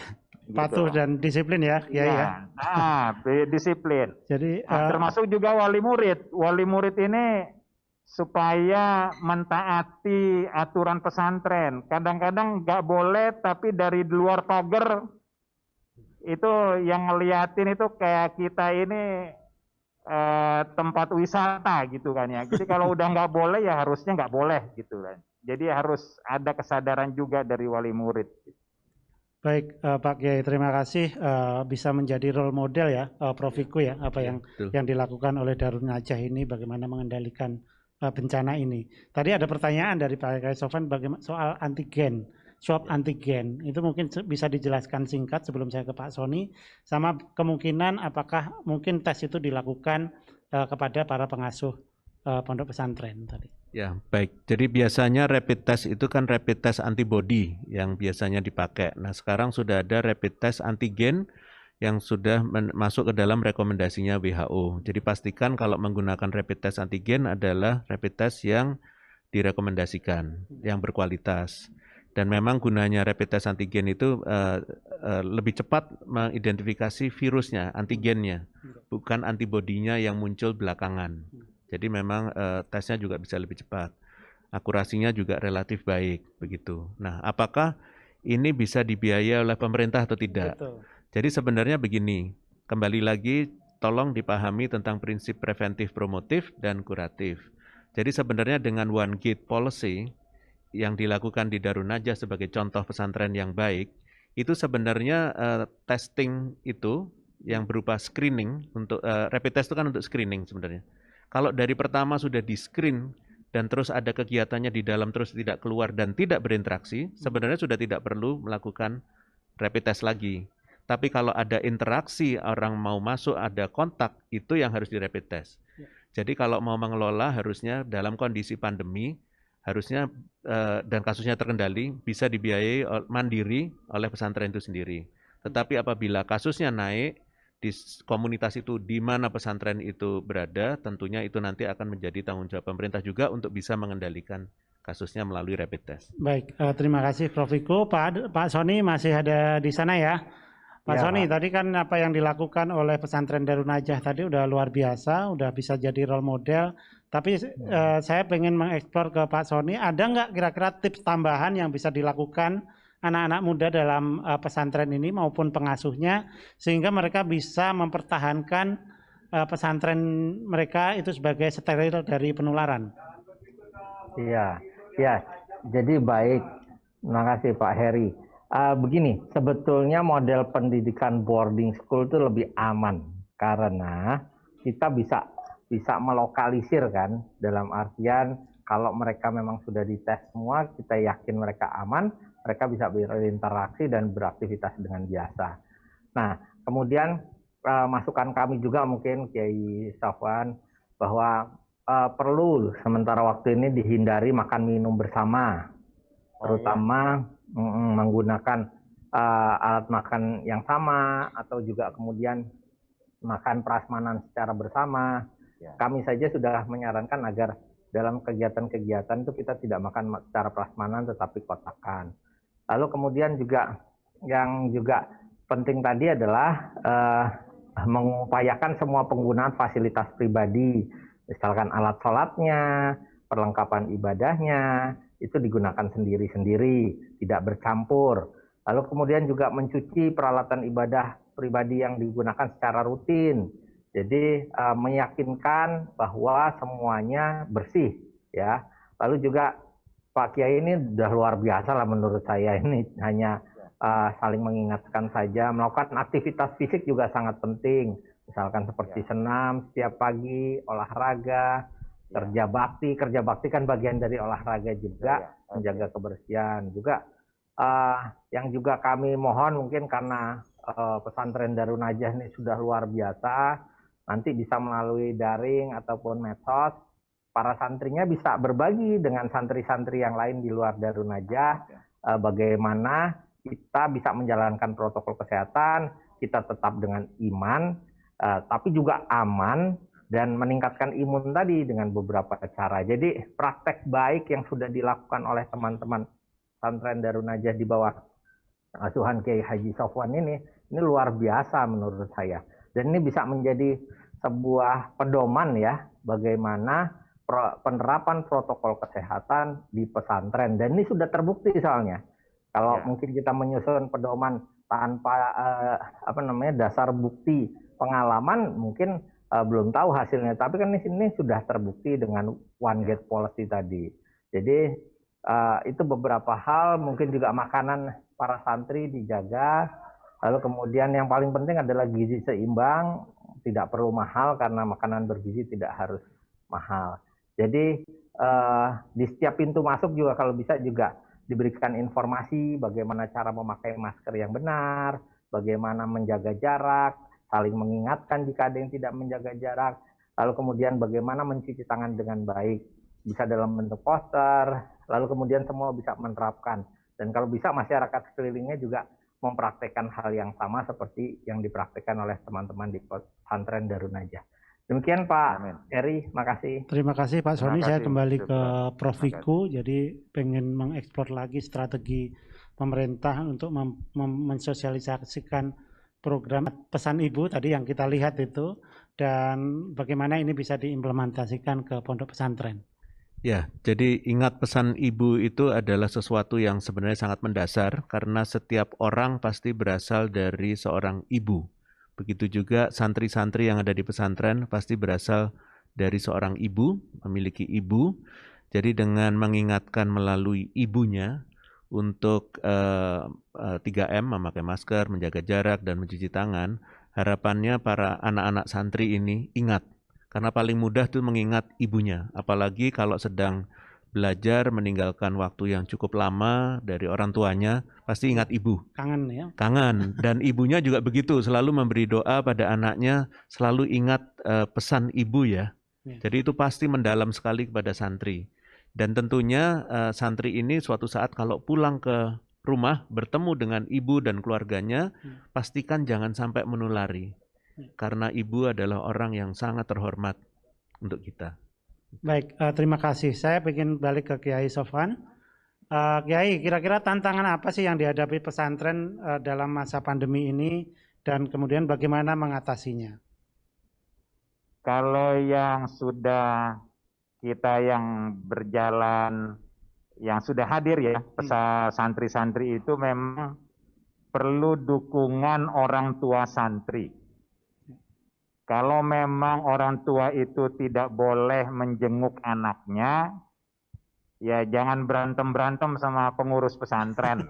Patuh gitu. dan disiplin ya, ya. Nah, disiplin. Jadi termasuk juga wali murid. Wali murid ini supaya mentaati aturan pesantren. Kadang-kadang nggak boleh, tapi dari luar pagar itu yang ngeliatin itu kayak kita ini tempat wisata gitu kan ya. Jadi kalau udah nggak boleh ya harusnya nggak boleh gitu kan. Jadi harus ada kesadaran juga dari wali murid. Baik, Pak Kiai, terima kasih bisa menjadi role model ya, Prof. Wiku ya, apa yang dilakukan oleh Darun Najah ini, bagaimana mengendalikan bencana ini. Tadi ada pertanyaan dari Pak Kiai Sofwan bagaimana soal antigen, swab antigen, itu mungkin bisa dijelaskan singkat sebelum saya ke Pak Sony, sama kemungkinan apakah mungkin tes itu dilakukan kepada para pengasuh pondok pesantren tadi. Ya, baik. Jadi biasanya rapid test itu kan rapid test antibody yang biasanya dipakai. Nah, sekarang sudah ada rapid test antigen yang sudah masuk ke dalam rekomendasinya WHO. Jadi pastikan kalau menggunakan rapid test antigen adalah rapid test yang direkomendasikan, yang berkualitas. Dan memang gunanya rapid test antigen itu lebih cepat mengidentifikasi virusnya, antigennya, bukan antibodinya yang muncul belakangan. Jadi memang tesnya juga bisa lebih cepat. Akurasinya juga relatif baik, begitu. Nah, apakah ini bisa dibiayai oleh pemerintah atau tidak? Betul. Jadi sebenarnya begini, kembali lagi tolong dipahami tentang prinsip preventif promotif dan kuratif. Jadi sebenarnya dengan one gate policy yang dilakukan di Darun Najah sebagai contoh pesantren yang baik, itu sebenarnya testing itu yang berupa screening, untuk rapid test itu kan untuk screening sebenarnya. Kalau dari pertama sudah di-screen dan terus ada kegiatannya di dalam terus tidak keluar dan tidak berinteraksi, sebenarnya sudah tidak perlu melakukan rapid test lagi. Tapi kalau ada interaksi, orang mau masuk, ada kontak, itu yang harus di rapid test. Jadi kalau mau mengelola harusnya dalam kondisi pandemi, harusnya dan kasusnya terkendali, bisa dibiayai mandiri oleh pesantren itu sendiri. Tetapi apabila kasusnya naik, di komunitas itu di mana pesantren itu berada, tentunya itu nanti akan menjadi tanggung jawab pemerintah juga untuk bisa mengendalikan kasusnya melalui rapid test. Baik, terima kasih Prof. Wiku. Pak Sony masih ada di sana ya. Pak Sony, tadi kan apa yang dilakukan oleh pesantren Darun Najah tadi udah luar biasa, udah bisa jadi role model. Tapi saya pengen mengeksplor ke Pak Sony, ada nggak kira-kira tips tambahan yang bisa dilakukan anak-anak muda dalam pesantren ini maupun pengasuhnya, sehingga mereka bisa mempertahankan pesantren mereka itu sebagai steril dari penularan? Iya, jadi baik. Terima kasih Pak Heri. Begini, sebetulnya model pendidikan boarding school itu lebih aman karena kita bisa melokalisir kan, dalam artian kalau mereka memang sudah dites semua, kita yakin mereka aman, mereka bisa berinteraksi dan beraktivitas dengan biasa. Nah, kemudian masukan kami juga mungkin Kiai Sofwan bahwa perlu sementara waktu ini dihindari makan minum bersama, terutama menggunakan alat makan yang sama atau juga kemudian makan prasmanan secara bersama. Kami saja sudah menyarankan agar dalam kegiatan-kegiatan itu kita tidak makan secara prasmanan tetapi kotakan. Lalu kemudian juga yang juga penting tadi adalah mengupayakan semua penggunaan fasilitas pribadi, misalkan alat sholatnya, perlengkapan ibadahnya, itu digunakan sendiri-sendiri, tidak bercampur. Lalu kemudian juga mencuci peralatan ibadah pribadi yang digunakan secara rutin. Jadi meyakinkan bahwa semuanya bersih ya. Lalu juga Pak Kiai ini sudah luar biasa lah menurut saya, ini hanya saling mengingatkan saja. Melakukan aktivitas fisik juga sangat penting, misalkan seperti senam setiap pagi, olahraga, kerja bakti kan bagian dari olahraga juga, menjaga kebersihan juga. Yang juga kami mohon mungkin karena pesantren Darun Najah ini sudah luar biasa, nanti bisa melalui daring ataupun medsos, para santrinya bisa berbagi dengan santri-santri yang lain di luar Darun Najah, bagaimana kita bisa menjalankan protokol kesehatan, kita tetap dengan iman, tapi juga aman, dan meningkatkan imun tadi dengan beberapa cara. Jadi praktek baik yang sudah dilakukan oleh teman-teman pesantren Darun Najah di bawah asuhan Kiai Haji Sofwan ini luar biasa menurut saya. Dan ini bisa menjadi sebuah pedoman ya, bagaimana penerapan protokol kesehatan di pesantren. Dan ini sudah terbukti soalnya. Kalau mungkin kita menyusun pedoman tanpa dasar bukti pengalaman, mungkin belum tahu hasilnya. Tapi kan ini sudah terbukti dengan one gate policy tadi. Jadi itu beberapa hal, mungkin juga makanan para santri dijaga. Lalu kemudian yang paling penting adalah gizi seimbang, tidak perlu mahal karena makanan bergizi tidak harus mahal. Jadi di setiap pintu masuk juga kalau bisa juga diberikan informasi bagaimana cara memakai masker yang benar, bagaimana menjaga jarak, saling mengingatkan jika ada yang tidak menjaga jarak, lalu kemudian bagaimana mencuci tangan dengan baik, bisa dalam bentuk poster, lalu kemudian semua bisa menerapkan. Dan kalau bisa masyarakat sekelilingnya juga mempraktekkan hal yang sama seperti yang dipraktekkan oleh teman-teman di pesantren Darun Najah. Demikian Pak Heri, makasih. Terima kasih Pak Sony. Saya kembali ke Prof. Wiku. Jadi pengen mengeksplor lagi strategi pemerintah untuk mensosialisasikan program pesan ibu tadi yang kita lihat itu, dan bagaimana ini bisa diimplementasikan ke pondok pesantren. Ya, jadi ingat pesan ibu itu adalah sesuatu yang sebenarnya sangat mendasar karena setiap orang pasti berasal dari seorang ibu. Begitu juga santri-santri yang ada di pesantren pasti berasal dari seorang ibu, memiliki ibu. Jadi dengan mengingatkan melalui ibunya untuk 3M, memakai masker, menjaga jarak, dan mencuci tangan, harapannya para anak-anak santri ini ingat. Karena paling mudah itu mengingat ibunya, apalagi kalau sedang belajar meninggalkan waktu yang cukup lama dari orang tuanya, pasti ingat ibu. Kangen ya? Kangen. Dan ibunya juga begitu, selalu memberi doa pada anaknya, selalu ingat pesan ibu ya. Jadi itu pasti mendalam sekali kepada santri. Dan tentunya santri ini suatu saat kalau pulang ke rumah, bertemu dengan ibu dan keluarganya, pastikan jangan sampai menulari. Karena ibu adalah orang yang sangat terhormat untuk kita. Baik, terima kasih. Saya ingin balik ke Kiai Sofwan. Kiai, kira-kira tantangan apa sih yang dihadapi pesantren dalam masa pandemi ini dan kemudian bagaimana mengatasinya? Kalau yang sudah kita yang berjalan, yang sudah hadir ya, santri-santri itu memang perlu dukungan orang tua santri. Kalau memang orang tua itu tidak boleh menjenguk anaknya, ya jangan berantem-berantem sama pengurus pesantren.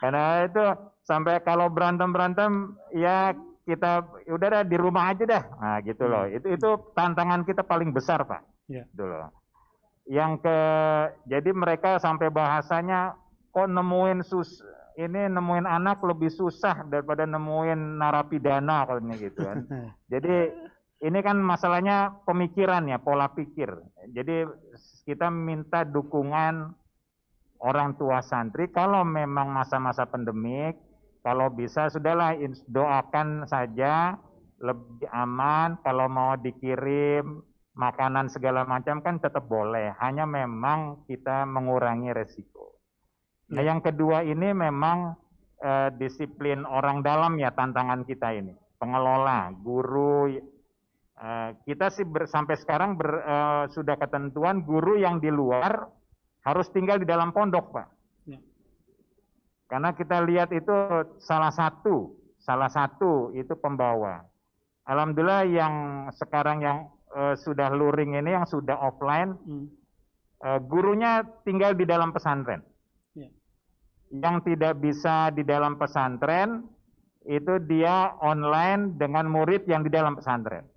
Karena itu sampai kalau berantem-berantem, ya kita udah di rumah aja dah. Nah gitu loh. Itu tantangan kita paling besar Pak. Gitu loh. Jadi mereka sampai bahasanya kok nemuin nemuin anak lebih susah daripada nemuin narapidana kalau gitu kan. Jadi ini kan masalahnya pemikiran ya, pola pikir. Jadi kita minta dukungan orang tua santri kalau memang masa-masa pandemik, kalau bisa sudahlah doakan saja lebih aman. Kalau mau dikirim makanan segala macam kan tetap boleh, hanya memang kita mengurangi resiko. Nah, yang kedua ini memang disiplin orang dalam ya, tantangan kita ini. Pengelola, guru, kita sih sampai sekarang sudah ketentuan guru yang di luar harus tinggal di dalam pondok Pak. Karena kita lihat itu salah satu itu pembawa. Alhamdulillah yang sekarang yang sudah luring ini, yang sudah offline, gurunya tinggal di dalam pesantren. Ya. Yang tidak bisa di dalam pesantren, itu dia online dengan murid yang di dalam pesantren.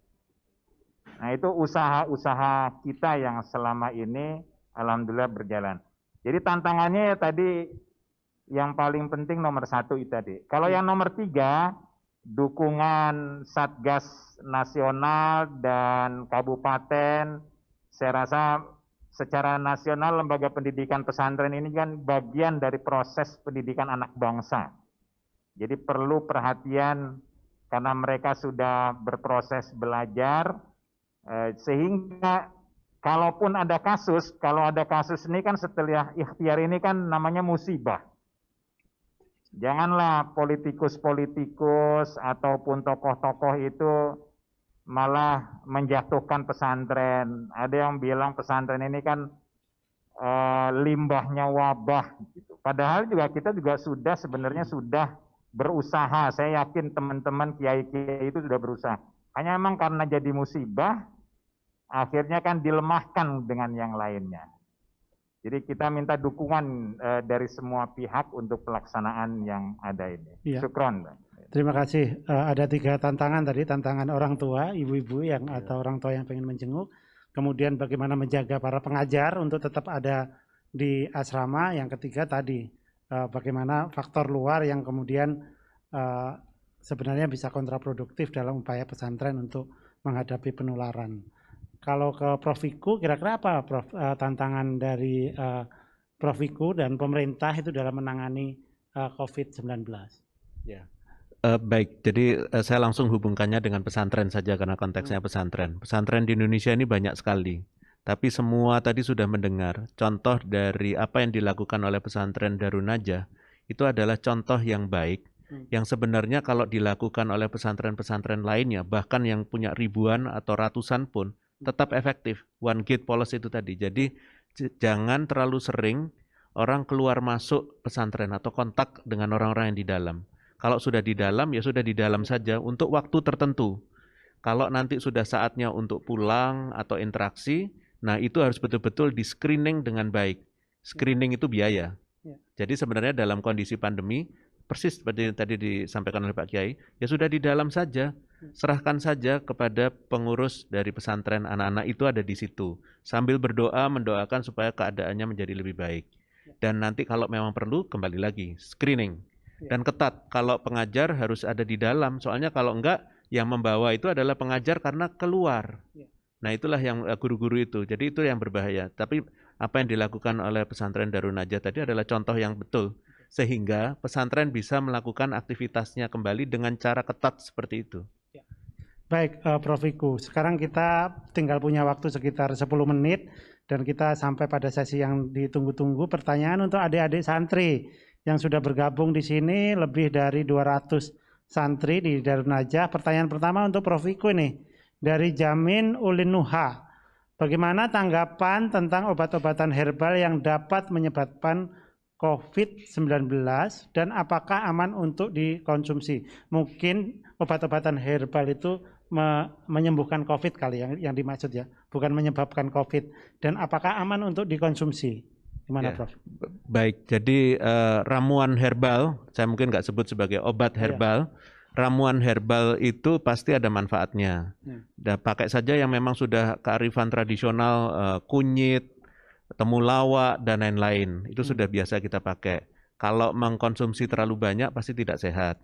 Nah itu usaha-usaha kita yang selama ini alhamdulillah berjalan. Jadi tantangannya ya tadi yang paling penting nomor 1 itu tadi. Kalau yang nomor 3, dukungan Satgas Nasional dan Kabupaten, saya rasa secara nasional lembaga pendidikan pesantren ini kan bagian dari proses pendidikan anak bangsa. Jadi perlu perhatian karena mereka sudah berproses belajar, sehingga kalaupun ada kasus, kalau ada kasus ini kan setelah ikhtiar ini kan namanya musibah. Janganlah politikus-politikus ataupun tokoh-tokoh itu malah menjatuhkan pesantren. Ada yang bilang pesantren ini kan limbahnya wabah. Gitu. Padahal juga kita juga sebenarnya sudah berusaha. Saya yakin teman-teman kiai-kiai itu sudah berusaha. Hanya memang karena jadi musibah, akhirnya kan dilemahkan dengan yang lainnya. Jadi kita minta dukungan dari semua pihak untuk pelaksanaan yang ada ini. Ya. Syukron. Terima kasih. Ada 3 tantangan tadi, tantangan orang tua, ibu-ibu yang atau orang tua yang pengen menjenguk. Kemudian bagaimana menjaga para pengajar untuk tetap ada di asrama. Yang ketiga tadi, bagaimana faktor luar yang kemudian sebenarnya bisa kontraproduktif dalam upaya pesantren untuk menghadapi penularan. Kalau ke Prof. Wiku, kira-kira apa Prof, tantangan dari Prof. Wiku dan pemerintah itu dalam menangani COVID-19? Ya. Baik, jadi saya langsung hubungkannya dengan pesantren saja karena konteksnya pesantren. Pesantren di Indonesia ini banyak sekali, tapi semua tadi sudah mendengar. Contoh dari apa yang dilakukan oleh pesantren Darun Najah itu adalah contoh yang baik, yang sebenarnya kalau dilakukan oleh pesantren-pesantren lainnya, bahkan yang punya ribuan atau ratusan pun, tetap efektif. One gate policy itu tadi. Jadi jangan terlalu sering orang keluar masuk pesantren atau kontak dengan orang-orang yang di dalam. Kalau sudah di dalam, ya sudah di dalam saja untuk waktu tertentu. Kalau nanti sudah saatnya untuk pulang atau interaksi, nah itu harus betul-betul di screening dengan baik. Screening itu biaya. Jadi sebenarnya dalam kondisi pandemi, persis seperti yang tadi disampaikan oleh Pak Kiai, ya sudah di dalam saja. Serahkan saja kepada pengurus dari pesantren, anak-anak itu ada di situ. Sambil berdoa, mendoakan supaya keadaannya menjadi lebih baik. Dan nanti kalau memang perlu, kembali lagi, screening. Dan ketat, kalau pengajar harus ada di dalam. Soalnya kalau enggak, yang membawa itu adalah pengajar karena keluar. Nah itulah yang guru-guru itu. Jadi itu yang berbahaya. Tapi apa yang dilakukan oleh pesantren Darun Najah tadi adalah contoh yang betul. Sehingga pesantren bisa melakukan aktivitasnya kembali dengan cara ketat seperti itu. Baik, Prof. Wiku, sekarang kita tinggal punya waktu sekitar 10 menit dan kita sampai pada sesi yang ditunggu-tunggu. Pertanyaan untuk adik-adik santri yang sudah bergabung di sini, lebih dari 200 santri di Darun Najah. Pertanyaan pertama untuk Prof. Wiku nih, dari Jamin Ulin Nuha. Bagaimana tanggapan tentang obat-obatan herbal yang dapat menyebabkan COVID-19 dan apakah aman untuk dikonsumsi? Mungkin obat-obatan herbal itu menyembuhkan COVID kali yang dimaksud ya, bukan menyebabkan COVID. Dan apakah aman untuk dikonsumsi? Gimana Prof? Baik, jadi ramuan herbal, saya mungkin nggak sebut sebagai obat herbal, ramuan herbal itu pasti ada manfaatnya. Pakai saja yang memang sudah kearifan tradisional, kunyit, temulawak, dan lain-lain. Itu sudah biasa kita pakai. Kalau mengkonsumsi terlalu banyak pasti tidak sehat.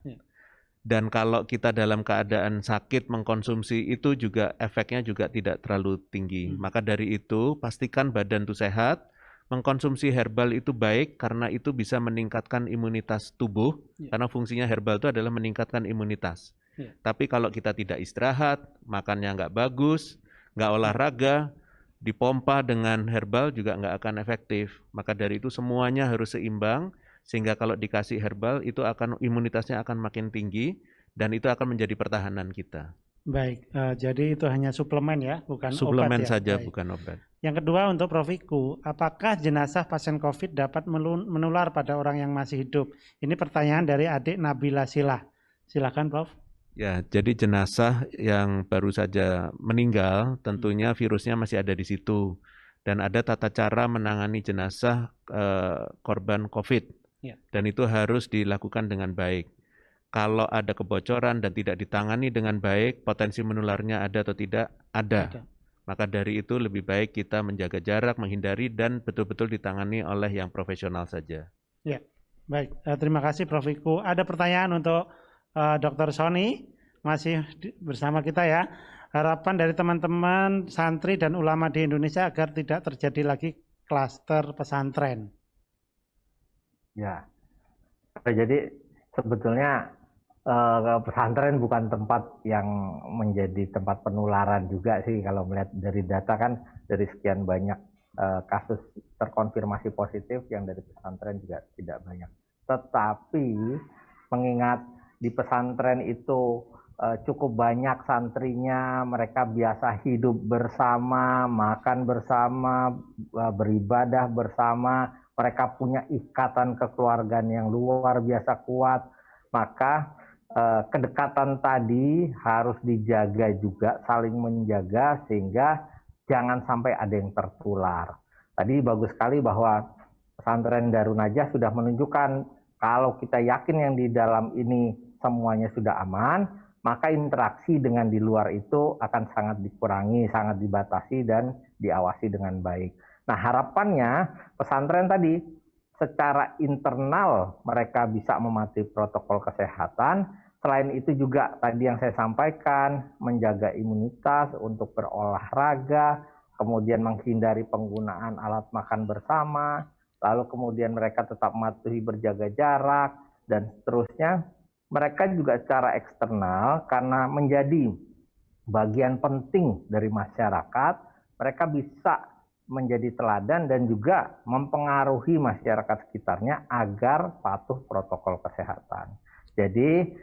Dan kalau kita dalam keadaan sakit mengkonsumsi itu juga efeknya juga tidak terlalu tinggi. Maka dari itu pastikan badan itu sehat. Mengkonsumsi herbal itu baik karena itu bisa meningkatkan imunitas tubuh. Karena fungsinya herbal itu adalah meningkatkan imunitas. Tapi kalau kita tidak istirahat, makannya nggak bagus, nggak olahraga, dipompa dengan herbal juga nggak akan efektif. Maka dari itu semuanya harus seimbang. Sehingga kalau dikasih herbal itu akan imunitasnya akan makin tinggi dan itu akan menjadi pertahanan kita. Baik, jadi itu hanya suplemen ya, bukan suplemen obat ya? Saja, Baik. Bukan obat. Yang kedua untuk Prof. Wiku, apakah jenazah pasien COVID dapat menular pada orang yang masih hidup? Ini pertanyaan dari adik Nabila Silah. Silakan Prof. Ya, jadi jenazah yang baru saja meninggal tentunya virusnya masih ada di situ. Dan ada tata cara menangani jenazah korban COVID. Ya. Dan itu harus dilakukan dengan baik. Kalau ada kebocoran dan tidak ditangani dengan baik, potensi menularnya ada atau tidak? Ada. Maka dari itu lebih baik kita menjaga jarak, menghindari, dan betul-betul ditangani oleh yang profesional saja. Ya, baik. Terima kasih Prof. Wiku. Ada pertanyaan untuk Dr. Sony, masih bersama kita ya. Harapan dari teman-teman santri dan ulama di Indonesia agar tidak terjadi lagi klaster pesantren. Ya, jadi sebetulnya pesantren bukan tempat yang menjadi tempat penularan juga sih, kalau melihat dari data kan dari sekian banyak kasus terkonfirmasi positif yang dari pesantren juga tidak banyak. Tetapi mengingat di pesantren itu cukup banyak santrinya, mereka biasa hidup bersama, makan bersama, beribadah bersama, mereka punya ikatan kekeluargaan yang luar biasa kuat, maka kedekatan tadi harus dijaga juga, saling menjaga sehingga jangan sampai ada yang tertular. Tadi bagus sekali bahwa pesantren Darun Najah sudah menunjukkan kalau kita yakin yang di dalam ini semuanya sudah aman, maka interaksi dengan di luar itu akan sangat dikurangi, sangat dibatasi dan diawasi dengan baik. Nah, harapannya pesantren tadi secara internal mereka bisa mematuhi protokol kesehatan. Selain itu juga tadi yang saya sampaikan, menjaga imunitas untuk berolahraga, kemudian menghindari penggunaan alat makan bersama, lalu kemudian mereka tetap mematuhi berjaga jarak, dan seterusnya. Mereka juga secara eksternal, karena menjadi bagian penting dari masyarakat, mereka bisa menjadi teladan dan juga mempengaruhi masyarakat sekitarnya agar patuh protokol kesehatan. Jadi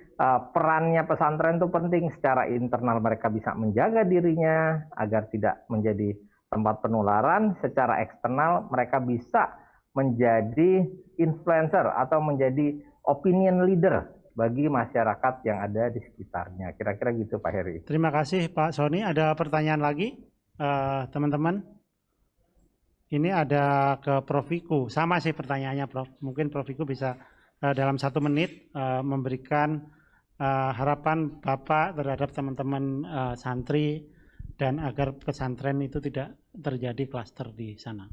perannya pesantren itu penting, secara internal mereka bisa menjaga dirinya agar tidak menjadi tempat penularan, secara eksternal mereka bisa menjadi influencer atau menjadi opinion leader bagi masyarakat yang ada di sekitarnya. Kira-kira gitu Pak Heri. Terima kasih Pak Sony. Ada pertanyaan lagi teman-teman? Ini ada ke Prof. Wiku. Sama sih pertanyaannya Prof. Mungkin Prof. Wiku bisa dalam 1 menit memberikan harapan Bapak terhadap teman-teman santri dan agar pesantren itu tidak terjadi klaster di sana.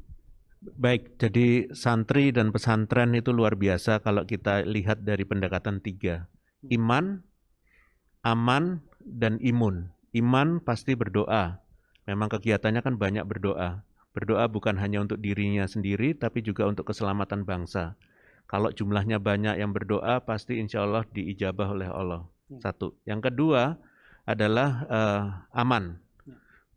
Baik, jadi santri dan pesantren itu luar biasa kalau kita lihat dari pendekatan 3. Iman, aman, dan imun. Iman pasti berdoa. Memang kegiatannya kan banyak berdoa. Berdoa bukan hanya untuk dirinya sendiri, tapi juga untuk keselamatan bangsa. Kalau jumlahnya banyak yang berdoa, pasti insya Allah diijabah oleh Allah. 1. Yang kedua adalah aman.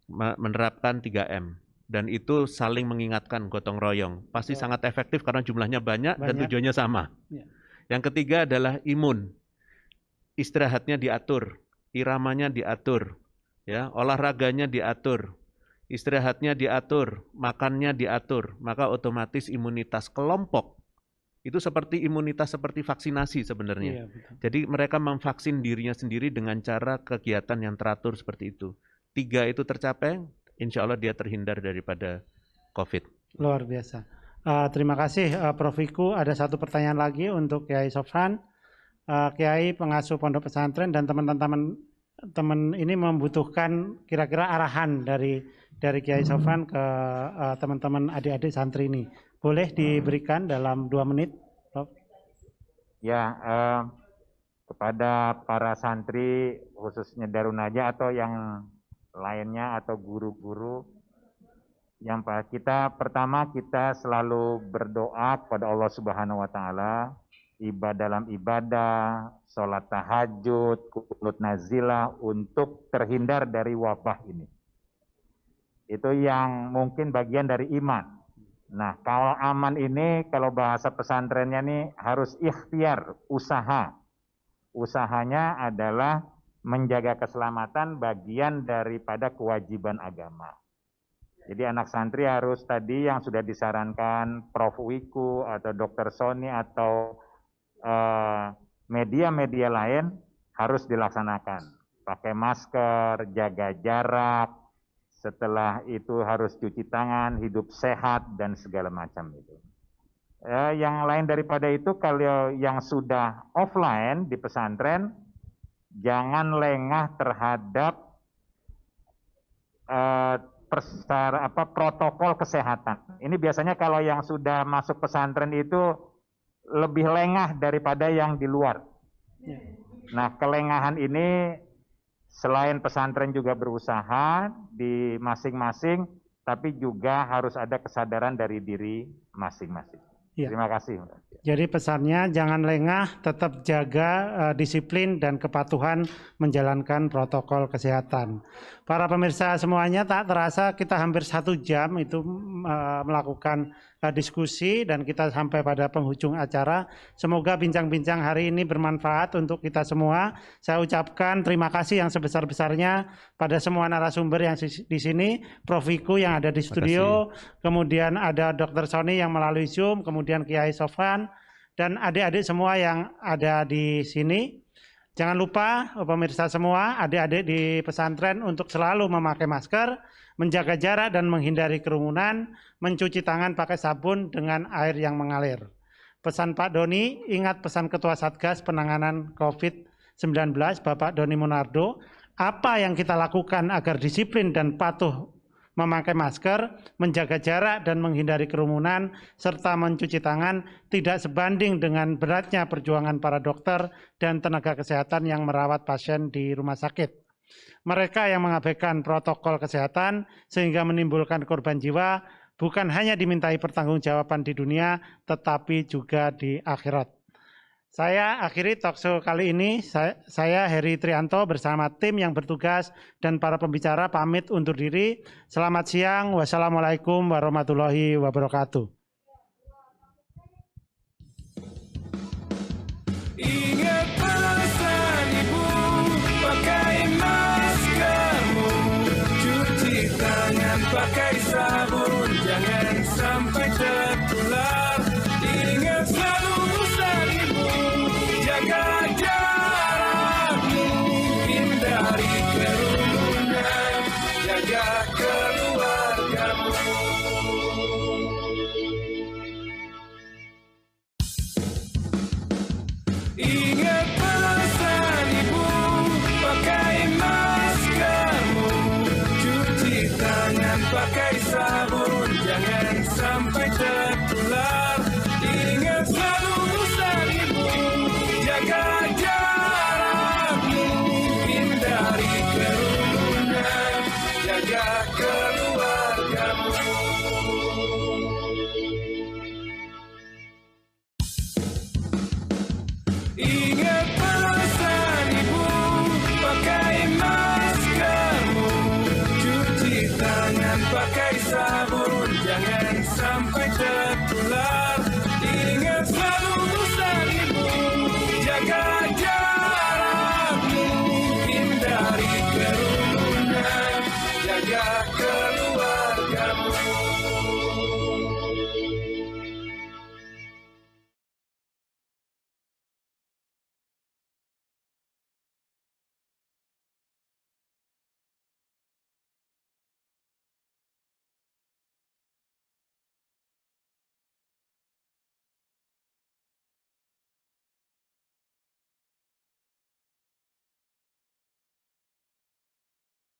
Menerapkan 3M. Dan itu saling mengingatkan, gotong royong. Pasti sangat efektif karena jumlahnya banyak dan tujuannya sama. Yang ketiga adalah imun. Istirahatnya diatur, iramanya diatur, ya, olahraganya diatur, istirahatnya diatur, makannya diatur, maka otomatis imunitas kelompok itu seperti imunitas seperti vaksinasi sebenarnya. Jadi mereka memvaksin dirinya sendiri dengan cara kegiatan yang teratur seperti itu. 3 itu tercapai, insya Allah dia terhindar daripada COVID. Luar biasa. Terima kasih Prof. Wiku. Ada 1 pertanyaan lagi untuk Kiai Sofran. Kiai pengasuh pondok pesantren dan teman-teman ini membutuhkan kira-kira arahan dari Kiai Sofran ke teman-teman adik-adik santri ini. Boleh diberikan dalam 2 menit, Prof? Ya, kepada para santri khususnya Darun Najah atau yang lainnya atau guru-guru, yang pertama kita selalu berdoa kepada Allah Subhanahu wa taala, dalam ibadah, sholat tahajud, qunut nazilah untuk terhindar dari wabah ini. Itu yang mungkin bagian dari iman. Nah, kalau aman ini, kalau bahasa pesantrennya nih harus ikhtiar, usaha. Usahanya adalah menjaga keselamatan bagian daripada kewajiban agama. Jadi anak santri harus tadi yang sudah disarankan Prof. Wiku atau Dr. Sony atau media-media lain harus dilaksanakan. Pakai masker, jaga jarak, setelah itu harus cuci tangan, hidup sehat, dan segala macam itu. Yang lain daripada itu, kalau yang sudah offline di pesantren, jangan lengah terhadap protokol kesehatan. Ini biasanya kalau yang sudah masuk pesantren itu lebih lengah daripada yang di luar. Nah, kelengahan ini selain pesantren juga berusaha di masing-masing, tapi juga harus ada kesadaran dari diri masing-masing. Ya. Terima kasih. Jadi pesannya jangan lengah, tetap jaga disiplin dan kepatuhan menjalankan protokol kesehatan. Para pemirsa semuanya, tak terasa kita hampir 1 jam itu melakukan diskusi dan kita sampai pada penghujung acara. Semoga bincang-bincang hari ini bermanfaat untuk kita semua. Saya ucapkan terima kasih yang sebesar-besarnya pada semua narasumber yang di sini, Prof. Wiku yang ada di studio, kemudian ada Dr. Sony yang melalui Zoom, kemudian Kiai Sofwan, dan adik-adik semua yang ada di sini. Jangan lupa pemirsa semua, adik-adik di pesantren untuk selalu memakai masker, menjaga jarak dan menghindari kerumunan, mencuci tangan pakai sabun dengan air yang mengalir. Pesan Pak Doni, ingat pesan Ketua Satgas Penanganan COVID-19, Bapak Doni Monardo, apa yang kita lakukan agar disiplin dan patuh memakai masker, menjaga jarak dan menghindari kerumunan, serta mencuci tangan tidak sebanding dengan beratnya perjuangan para dokter dan tenaga kesehatan yang merawat pasien di rumah sakit. Mereka yang mengabaikan protokol kesehatan sehingga menimbulkan korban jiwa bukan hanya dimintai pertanggungjawaban di dunia, tetapi juga di akhirat. Saya akhiri talkshow kali ini, saya Heri Trianto bersama tim yang bertugas dan para pembicara pamit undur diri. Selamat siang, wassalamualaikum warahmatullahi wabarakatuh. Ingat pesan ibu, pakai maskermu, cuci tangan pakai sabun, jangan sampai tertular. Ingat selalu pesan ibu, jaga jarakmu, hindari kerumunan, jaga keluargamu. Ingat pesan ibu, pakai maskermu, cuci tangan pakai sabun, jangan sampai